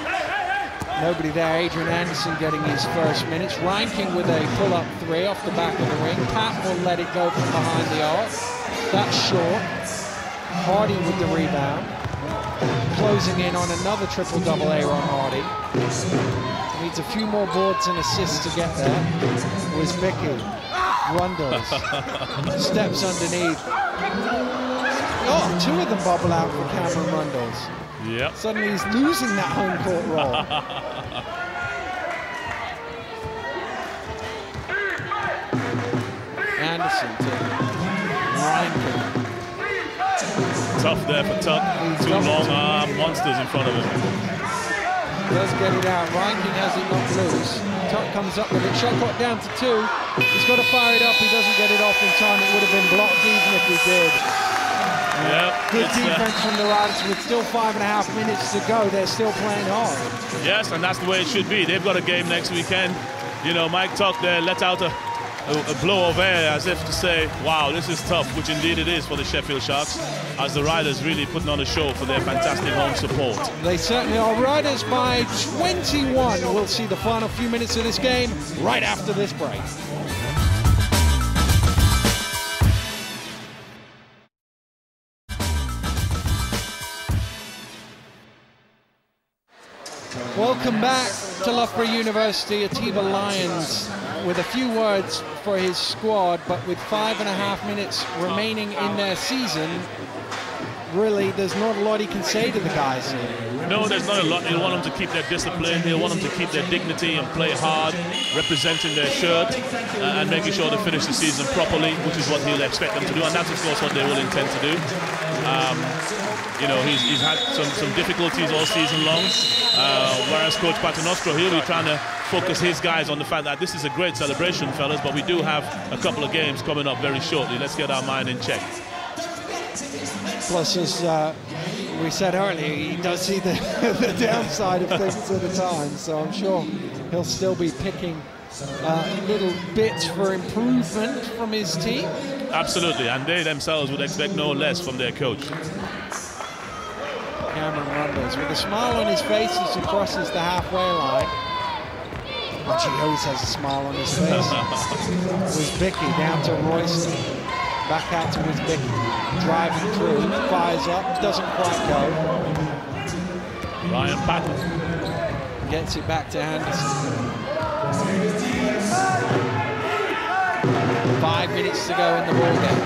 nobody there. Adrian Anderson getting his first minutes. Ranking with a pull-up 3 off the back of the ring. Pat will let it go from behind the arc. That's short. Hardy with the rebound. Closing in on another triple-double Aaron Hardy. Needs a few more boards and assists to get there. Wisbicki, Rundles, steps underneath. Oh, 2 of them bubble out for Cameron Rundles. Yep. Suddenly he's losing that home court role. Anderson to Rankin. Tough there for Tuck. 2 long-arm monsters in front of him. Does get it out. Rankin has it knocked loose. Tuck comes up with it. Shot clock down to 2. He's got to fire it up. He doesn't get it off in time. It would have been blocked even if he did. Yep. Good defense from the Riders with still 5.5 minutes to go. They're still playing hard. Yes, and that's the way it should be. They've got a game next weekend. You know, Mike Tuck there let out a a blow of air, as if to say, wow, this is tough, which indeed it is for the Sheffield Sharks, as the Riders really putting on a show for their fantastic home support. They certainly are. Riders by 21. We'll see the final few minutes of this game right after this break. Welcome back to Loughborough University. Atiba Lions with a few words for his squad, but with 5.5 minutes remaining in their season, really there's not a lot he can say to the guys here. No, there's not a lot. He'll want them to keep their discipline. He'll want them to keep their dignity and play hard, representing their shirt and making sure they finish the season properly, which is what he'll expect them to do, and that's of course what they will intend to do. You know, he's had some difficulties all season long, whereas Coach Paternostro, he'll be trying to focus his guys on the fact that this is a great celebration, fellas, but we do have a couple of games coming up very shortly. Let's get our mind in check. Plus, as we said earlier, he does see the downside of things at the time, so I'm sure he'll still be picking little bits for improvement from his team. Absolutely, and they themselves would expect no less from their coach. Cameron Rundles with a smile on his face as he crosses the halfway line. Which he always has a smile on his face. Wisbicki down to Royce. Back out to Wisbicki. Driving through, fires up, doesn't quite go. Ryan Patton gets it back to Anderson. 5 minutes to go in the ball game.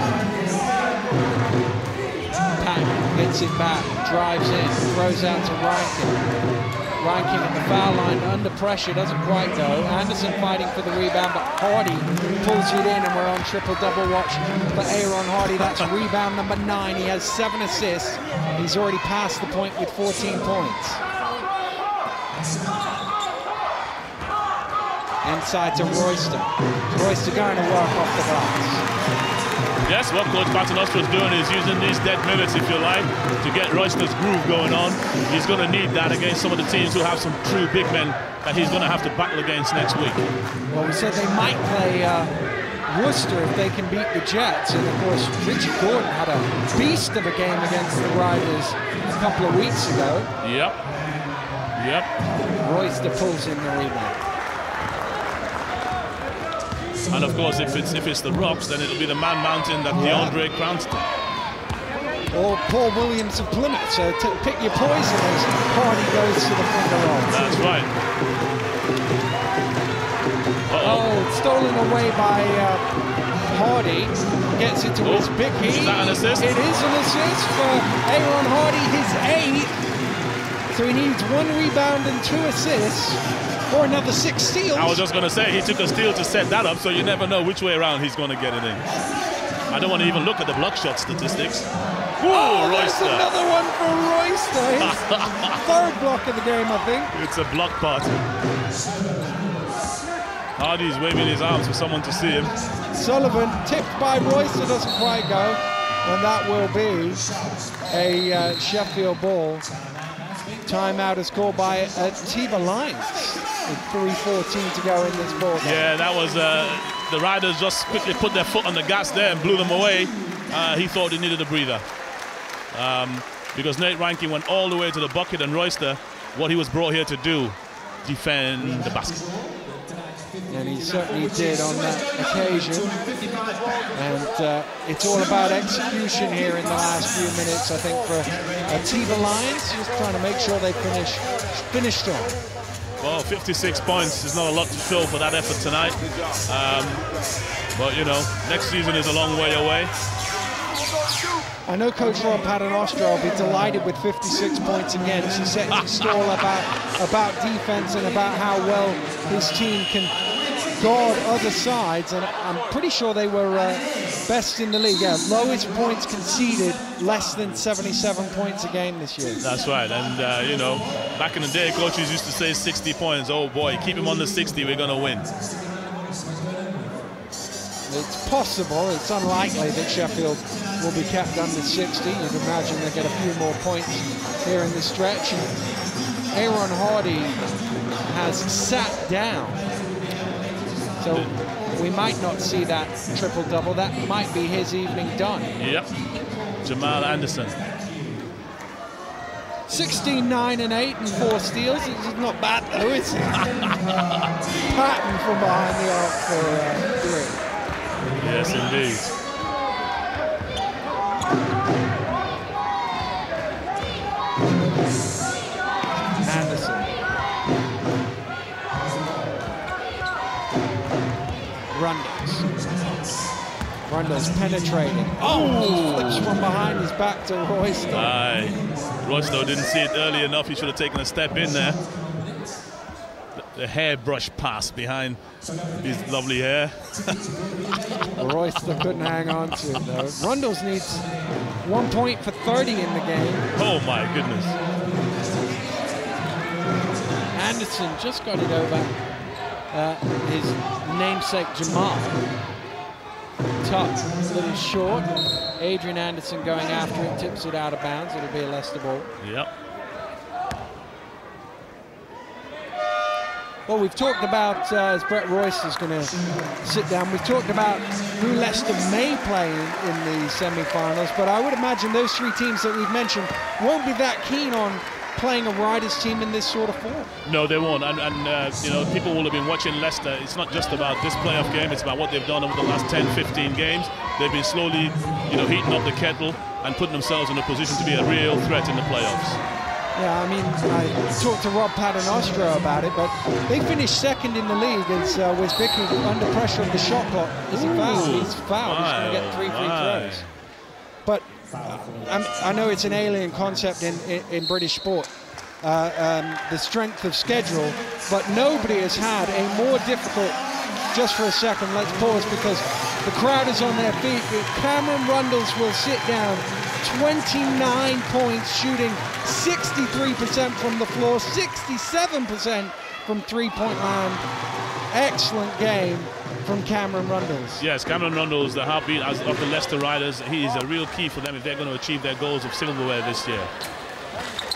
Patton gets it back, drives in, throws out to Reinking. Reinking at the foul line, under pressure, doesn't quite go. Anderson fighting for the rebound, but Hardy pulls it in, and we're on triple-double watch for Aaron Hardy. That's rebound number 9. He has 7 assists. He's already passed the point with 14 points. Inside to Royster. Royster going to work off the glass. Yes, what Coach Paternostro is doing is using these dead minutes, if you like, to get Royster's groove going on. He's going to need that against some of the teams who have some true big men that he's going to have to battle against next week. Well, we said they might play Worcester if they can beat the Jets, and of course Richard Gordon had a beast of a game against the Riders a couple of weeks ago. Yep. Royster pulls in the rebound. And of course, if it's the Rocks, then it'll be the man mountain that DeAndre Cranston. Or Paul Williams of Plymouth. So pick your poison as Hardy goes to the finger roll. That's right. Stolen away by Hardy. Gets it to Wisbicki. Is that an assist? It is an assist for Aaron Hardy, his 8th. So he needs 1 rebound and 2 assists. Or another 6 steals. I was just going to say, he took a steal to set that up, so you never know which way around he's going to get it in. I don't want to even look at the block shot statistics. Ooh, Royster. That's another one for Royster. His 3rd block of the game, I think. It's a block party. Hardy's waving his arms for someone to see him. Sullivan tipped by Royster, doesn't quite go. And that will be a Sheffield ball. Timeout is called by Atiba Lions with 3:14 to go in this ball game. Yeah, that was the Riders just quickly put their foot on the gas there and blew them away. He thought he needed a breather because Nate Reinking went all the way to the bucket, and Royster, what he was brought here to do, defend the basket. And he certainly did on that occasion. And it's all about execution here in the last few minutes, I think, for Atiba Lions, just trying to make sure they finish strong. Well, 56 points is not a lot to show for that effort tonight. But, you know, next season is a long way away. I know Coach Rob Paternostro will be delighted with 56 points again. He set his stall about defense and about how well his team can guard other sides, and I'm pretty sure they were best in the league. Yeah, lowest points conceded, less than 77 points a game this year. That's right, and you know, back in the day, coaches used to say 60 points. Oh boy, keep him under 60, we're going to win. It's possible, it's unlikely that Sheffield will be kept under 60. You'd imagine they'll get a few more points here in the stretch. Aaron Hardy has sat down. So we might not see that triple-double. That might be his evening done. Yep. Jamal Anderson. 16, 9, and 8, and 4 steals. It's not bad, though, is it? Patton from behind the arc for 3. Yes, indeed. Anderson. Rundles penetrating. Oh! Flips from behind his back to Royster. Aye. Royster didn't see it early enough. He should have taken a step in there. The hairbrush pass behind his lovely hair. Royster couldn't hang on to it, though. Rundles needs 1 point for 30 in the game. Oh, my goodness. Anderson just got it over his namesake Jamal. Tough, a little short. Adrian Anderson going after it, tips it out of bounds. It'll be a Leicester ball. Yep. Well, we've talked about, as Brett Royce is going to sit down, we've talked about who Leicester may play in the semi-finals, but I would imagine those 3 teams that we've mentioned won't be that keen on playing a Riders team in this sort of form. No, they won't. And you know, people will have been watching Leicester. It's not just about this playoff game. It's about what they've done over the last 10, 15 games. They've been slowly, you know, heating up the kettle and putting themselves in a position to be a real threat in the playoffs. Yeah, I mean, I talked to Rob Paternostro about it, but they finished second in the league as Wisbicki under pressure of the shot clock. Is he fouled? He's fouled. He's going to get 3 free throws. But I know it's an alien concept in British sport, the strength of schedule, but nobody has had a more difficult, just for a second, let's pause because the crowd is on their feet. Cameron Rundles will sit down, 29 points, shooting 63% from the floor, 67% from three-point land. Excellent game from Cameron Rundles. Yes, Cameron Rundles, the heartbeat of the Leicester Riders. He is a real key for them if they're going to achieve their goals of silverware this year.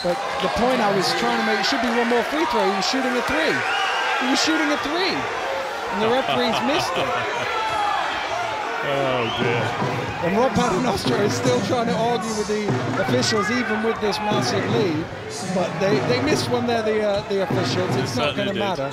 But the point I was trying to make, it should be one more free throw. He was shooting a 3. He was shooting a 3. And the referees missed it. Oh, dear. And Rob Paternostro is still trying to argue with the officials, even with this massive lead. But they missed one there, the officials. It's not going to matter.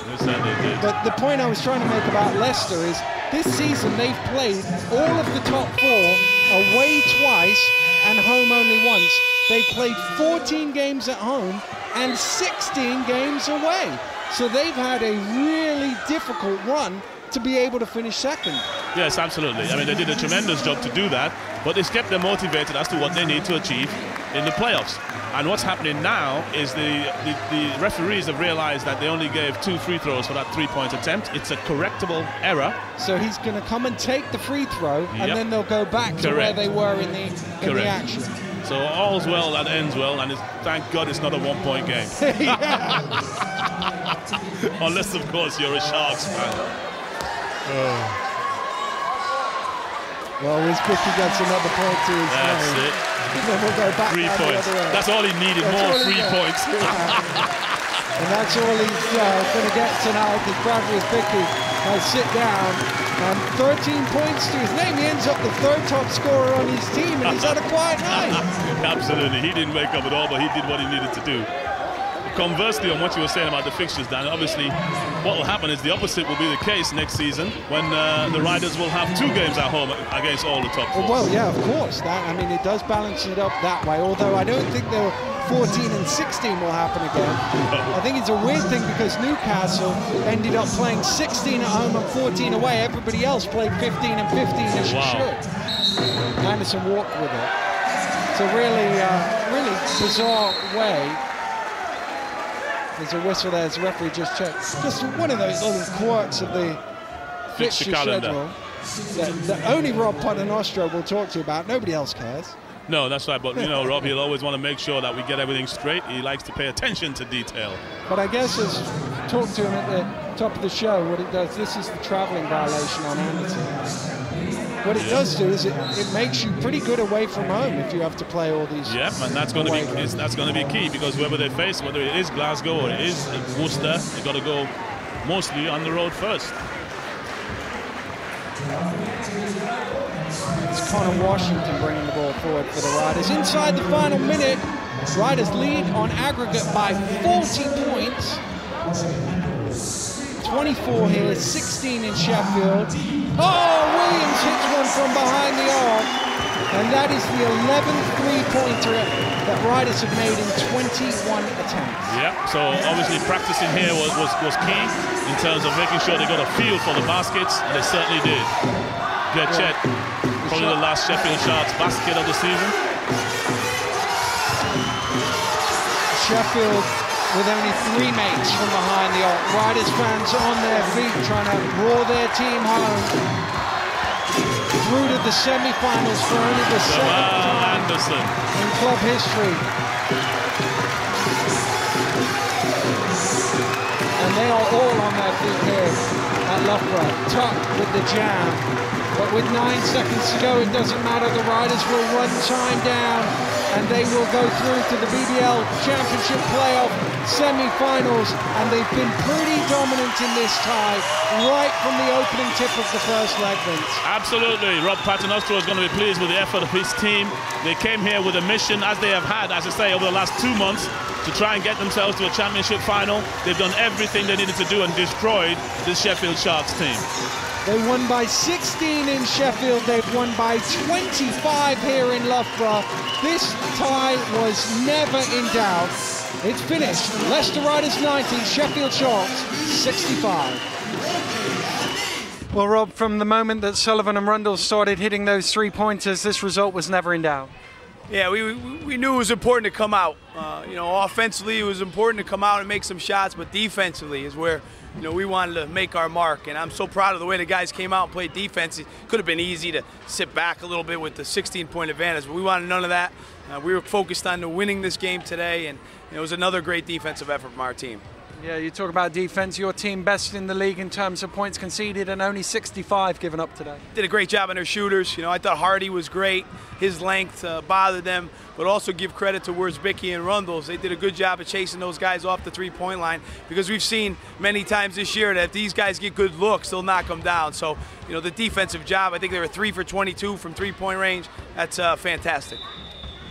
But the point I was trying to make about Leicester is this season they've played all of the top 4 away twice and home only once. They've played 14 games at home and 16 games away. So they've had a really difficult run to be able to finish second. Yes, absolutely. I mean, they did a tremendous job to do that, but it's kept them motivated as to what they need to achieve in the playoffs. And what's happening now is the referees have realized that they only gave 2 free throws for that 3-point attempt. It's a correctable error. So he's going to come and take the free throw, and then they'll go back to where they were in the action. So all's well that ends well, and thank God it's not a 1-point game. Unless, of course, you're a Sharks fan. Oh. Well, Wisbicki gets another point to his That's name. it. Then we'll go back 3 points. That's all he needed, more 3 points. And that's all he's going to get tonight as Brad Wisbicki will sit down. And 13 points to his name. He ends up the 3rd top scorer on his team, and he's had a quiet night. Absolutely. He didn't wake up at all, but he did what he needed to do. Conversely, on what you were saying about the fixtures, Dan, obviously what will happen is the opposite will be the case next season when the Riders will have 2 games at home against all the top 4. Well, yeah, of course. I mean, it does balance it up that way, although I don't think the 14 and 16 will happen again. I think it's a weird thing because Newcastle ended up playing 16 at home and 14 away. Everybody else played 15 and 15 as you should. Anderson walked with it. It's a really bizarre way. There's a whistle there as the referee just checked. Just one of those little quirks of the fixture schedule that only Rob Paternostro will talk to you about. Nobody else cares. No, that's right. But, you know, Rob, he'll always want to make sure that we get everything straight. He likes to pay attention to detail. But I guess as talk to him at the top of the show, what it does, this is the travelling violation on Anderson. What it does do is it makes you pretty good away from home if you have to play all these. Yep, and that's going to be key because whoever they face, whether it is Glasgow or it is Worcester, they've got to go mostly on the road first. It's Connor Washington bringing the ball forward for the Riders. Inside the final minute, Riders lead on aggregate by 40 points. 24 here, 16 in Sheffield. Oh, Williams hits one from behind the arc. And that is the 11th three-pointer that Riders have made in 21 attempts. Yeah, so obviously practicing here was key in terms of making sure they got a feel for the baskets, and they certainly did. Good check. Probably the last Sheffield Sharks basket of the season. Sheffield with only 3 mates from behind the arc. Riders fans on their feet trying to roar their team home. Through to the semi-finals for only the second time in club history. And they are all on their feet here at Loughborough. Tuck with the jam. But with 9 seconds to go, it doesn't matter. The Riders will run time down and they will go through to the BBL Championship Playoff semi-finals. And they've been pretty dominant in this tie right from the opening tip of the first leg, Vince. Absolutely. Rob Paternostro is going to be pleased with the effort of his team. They came here with a mission, as they have had, as I say, over the last 2 months, to try and get themselves to a championship final. They've done everything they needed to do and destroyed this Sheffield Sharks team. They won by 16 in Sheffield. They've won by 25 here in Loughborough. This tie was never in doubt. It's finished. Leicester Riders 90, Sheffield Sharks 65. Well, Rob, from the moment that Sullivan and Rundle started hitting those 3-pointers, this result was never in doubt. Yeah, we knew it was important to come out. You know, offensively, it was important to come out and make some shots, but defensively is where, you know, we wanted to make our mark. And I'm so proud of the way the guys came out and played defense. It could have been easy to sit back a little bit with the 16-point advantage, but we wanted none of that. We were focused on winning this game today, and it was another great defensive effort from our team. Yeah, you talk about defense. Your team best in the league in terms of points conceded and only 65 given up today. Did a great job on their shooters. You know, I thought Hardy was great. His length bothered them, but also give credit to Worsbicky and Rundles. They did a good job of chasing those guys off the three-point line, because we've seen many times this year that if these guys get good looks, they'll knock them down. So, you know, the defensive job, I think they were 3 for 22 from three-point range. That's fantastic.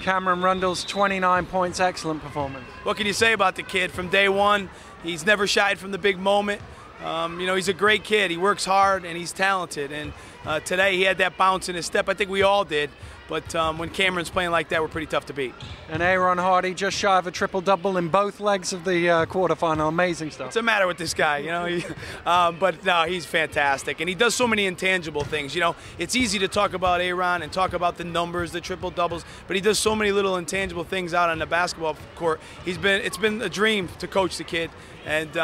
Cameron Rundles, 29 points, excellent performance. What can you say about the kid? From day one, he's never shied from the big moment. You know, he's a great kid. He works hard and he's talented. And today he had that bounce in his step. I think we all did. But when Cameron's playing like that, we're pretty tough to beat. And Aaron Hardy just shy of a triple-double in both legs of the quarterfinal. Amazing stuff. What's the matter with this guy? You know, but no, he's fantastic, and he does so many intangible things. You know, it's easy to talk about Aaron and talk about the numbers, the triple-doubles, but he does so many little intangible things out on the basketball court. It's been a dream to coach the kid, and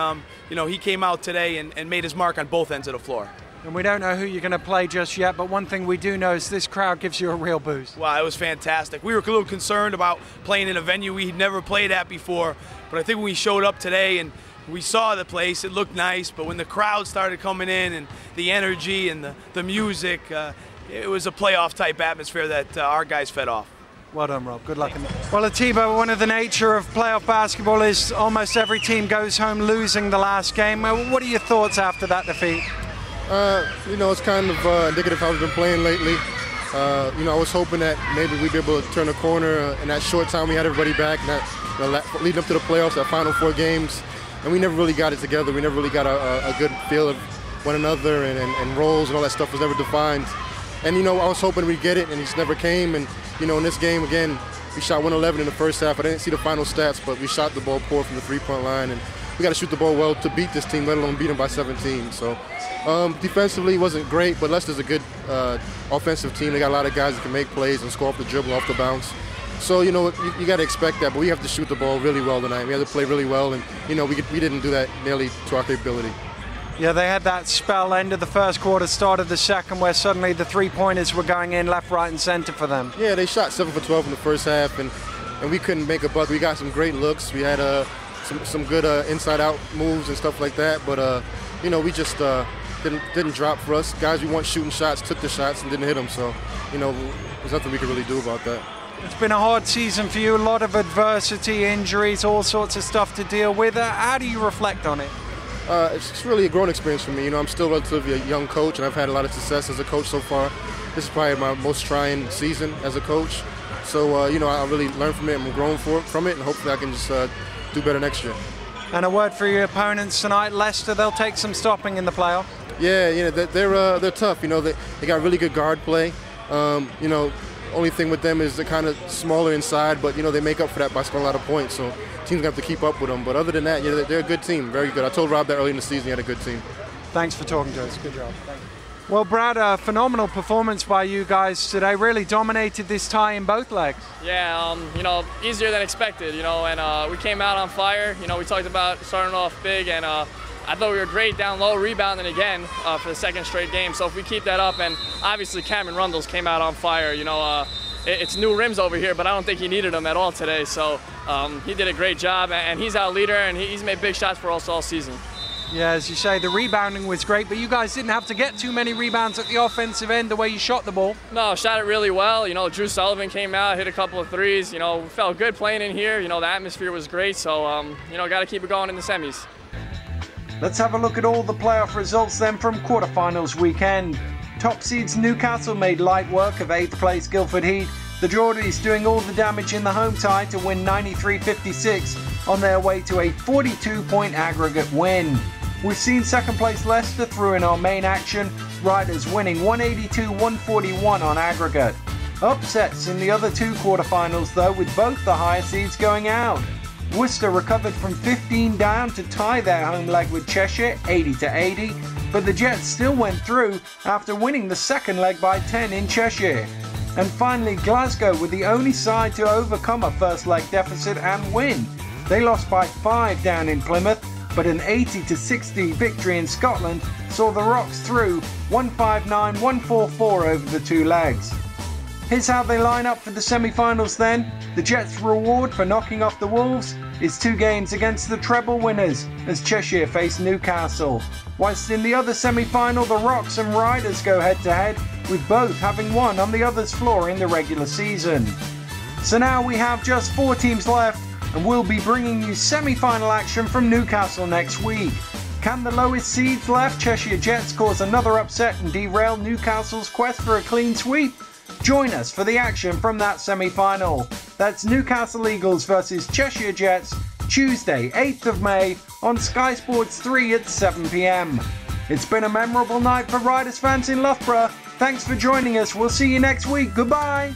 you know, he came out today and made his mark on both ends of the floor. And we don't know who you're going to play just yet, but one thing we do know is this crowd gives you a real boost. Wow, it was fantastic. We were a little concerned about playing in a venue we'd never played at before, but I think when we showed up today and we saw the place, it looked nice, but when the crowd started coming in and the energy and the music, it was a playoff-type atmosphere that our guys fed off. Well done, Rob. Good luck. Well, Atiba, one of the nature of playoff basketball is almost every team goes home losing the last game. What are your thoughts after that defeat? You know, it's kind of indicative of how we've been playing lately. You know, I was hoping that maybe we'd be able to turn a corner in that short time we had everybody back, and that, you know, leading up to the playoffs, that final 4 games, and we never really got it together. We never really got a good feel of one another, and roles and all that stuff was never defined. And, you know, I was hoping we'd get it, and it just never came. And, you know, in this game, again, we shot 111 in the first half. I didn't see the final stats, but we shot the ball poor from the three-point line, and we got to shoot the ball well to beat this team, let alone beat them by 17. So defensively, it wasn't great, but Leicester's a good offensive team. They got a lot of guys that can make plays and score off the dribble, off the bounce. So, you know, you got to expect that, but we have to shoot the ball really well tonight. We have to play really well, and, you know, we didn't do that nearly to our capability. Yeah, they had that spell end of the first quarter, start of the second, where suddenly the three-pointers were going in left, right, and center for them. Yeah, they shot 7 for 12 in the first half, and we couldn't make a buck. We got some great looks. We had some good inside-out moves and stuff like that, but, you know, we just didn't drop for us. Guys we want shooting shots took the shots and didn't hit them, so, you know, there's nothing we could really do about that. It's been a hard season for you, a lot of adversity, injuries, all sorts of stuff to deal with. How do you reflect on it? It's really a growing experience for me. You know, I'm still relatively a young coach, and I've had a lot of success as a coach so far. This is probably my most trying season as a coach. So, you know, I really learned from it. I'm growing from it, and hopefully I can just do better next year. And a word for your opponents tonight, Leicester. They'll take some stopping in the playoff. Yeah, you know, they're tough. You know, they got really good guard play. You know, only thing with them is they're kind of smaller inside, but, you know, they make up for that by scoring a lot of points. So teams going to have to keep up with them. But other than that, you know, they're a good team, very good. I told Rob that early in the season he had a good team. Thanks for talking to us. Good job. Thank you. Well, Brad, a phenomenal performance by you guys today. Really dominated this tie in both legs. Yeah, you know, easier than expected, you know, and we came out on fire. You know, we talked about starting off big, and I thought we were great down low, rebounding again for the second straight game. So if we keep that up, and obviously Cameron Rundles came out on fire, you know, it's new rims over here, but I don't think he needed them at all today. So he did a great job, and he's our leader, and he's made big shots for us all season. Yeah, as you say, the rebounding was great, but you guys didn't have to get too many rebounds at the offensive end the way you shot the ball. No, shot it really well. You know, Drew Sullivan came out, hit a couple of threes. You know, felt good playing in here. You know, the atmosphere was great, so, you know, got to keep it going in the semis. Let's have a look at all the playoff results then from quarterfinals weekend. Top seeds Newcastle made light work of 8th place Guildford Heat. The Geordies doing all the damage in the home tie to win 93-56 on their way to a 42-point aggregate win. We've seen second place Leicester through in our main action, Riders winning 182-141 on aggregate. Upsets in the other two quarterfinals though, with both the higher seeds going out. Worcester recovered from 15 down to tie their home leg with Cheshire 80-80, but the Jets still went through after winning the second leg by 10 in Cheshire. And finally Glasgow were the only side to overcome a first leg deficit and win. They lost by 5 down in Plymouth, but an 80-60 victory in Scotland saw the Rocks through 159-144 over the two legs. Here's how they line up for the semi-finals then. The Jets' reward for knocking off the Wolves is 2 games against the treble winners as Cheshire face Newcastle. Whilst in the other semi-final, the Rocks and Riders go head-to-head, with both having won on the other's floor in the regular season. So now we have just 4 teams left, and we'll be bringing you semi-final action from Newcastle next week. Can the lowest seeds left, Cheshire Jets, cause another upset and derail Newcastle's quest for a clean sweep? Join us for the action from that semi-final. That's Newcastle Eagles versus Cheshire Jets, Tuesday 8th of May on Sky Sports 3 at 7 p.m. It's been a memorable night for Riders fans in Loughborough. Thanks for joining us. We'll see you next week. Goodbye.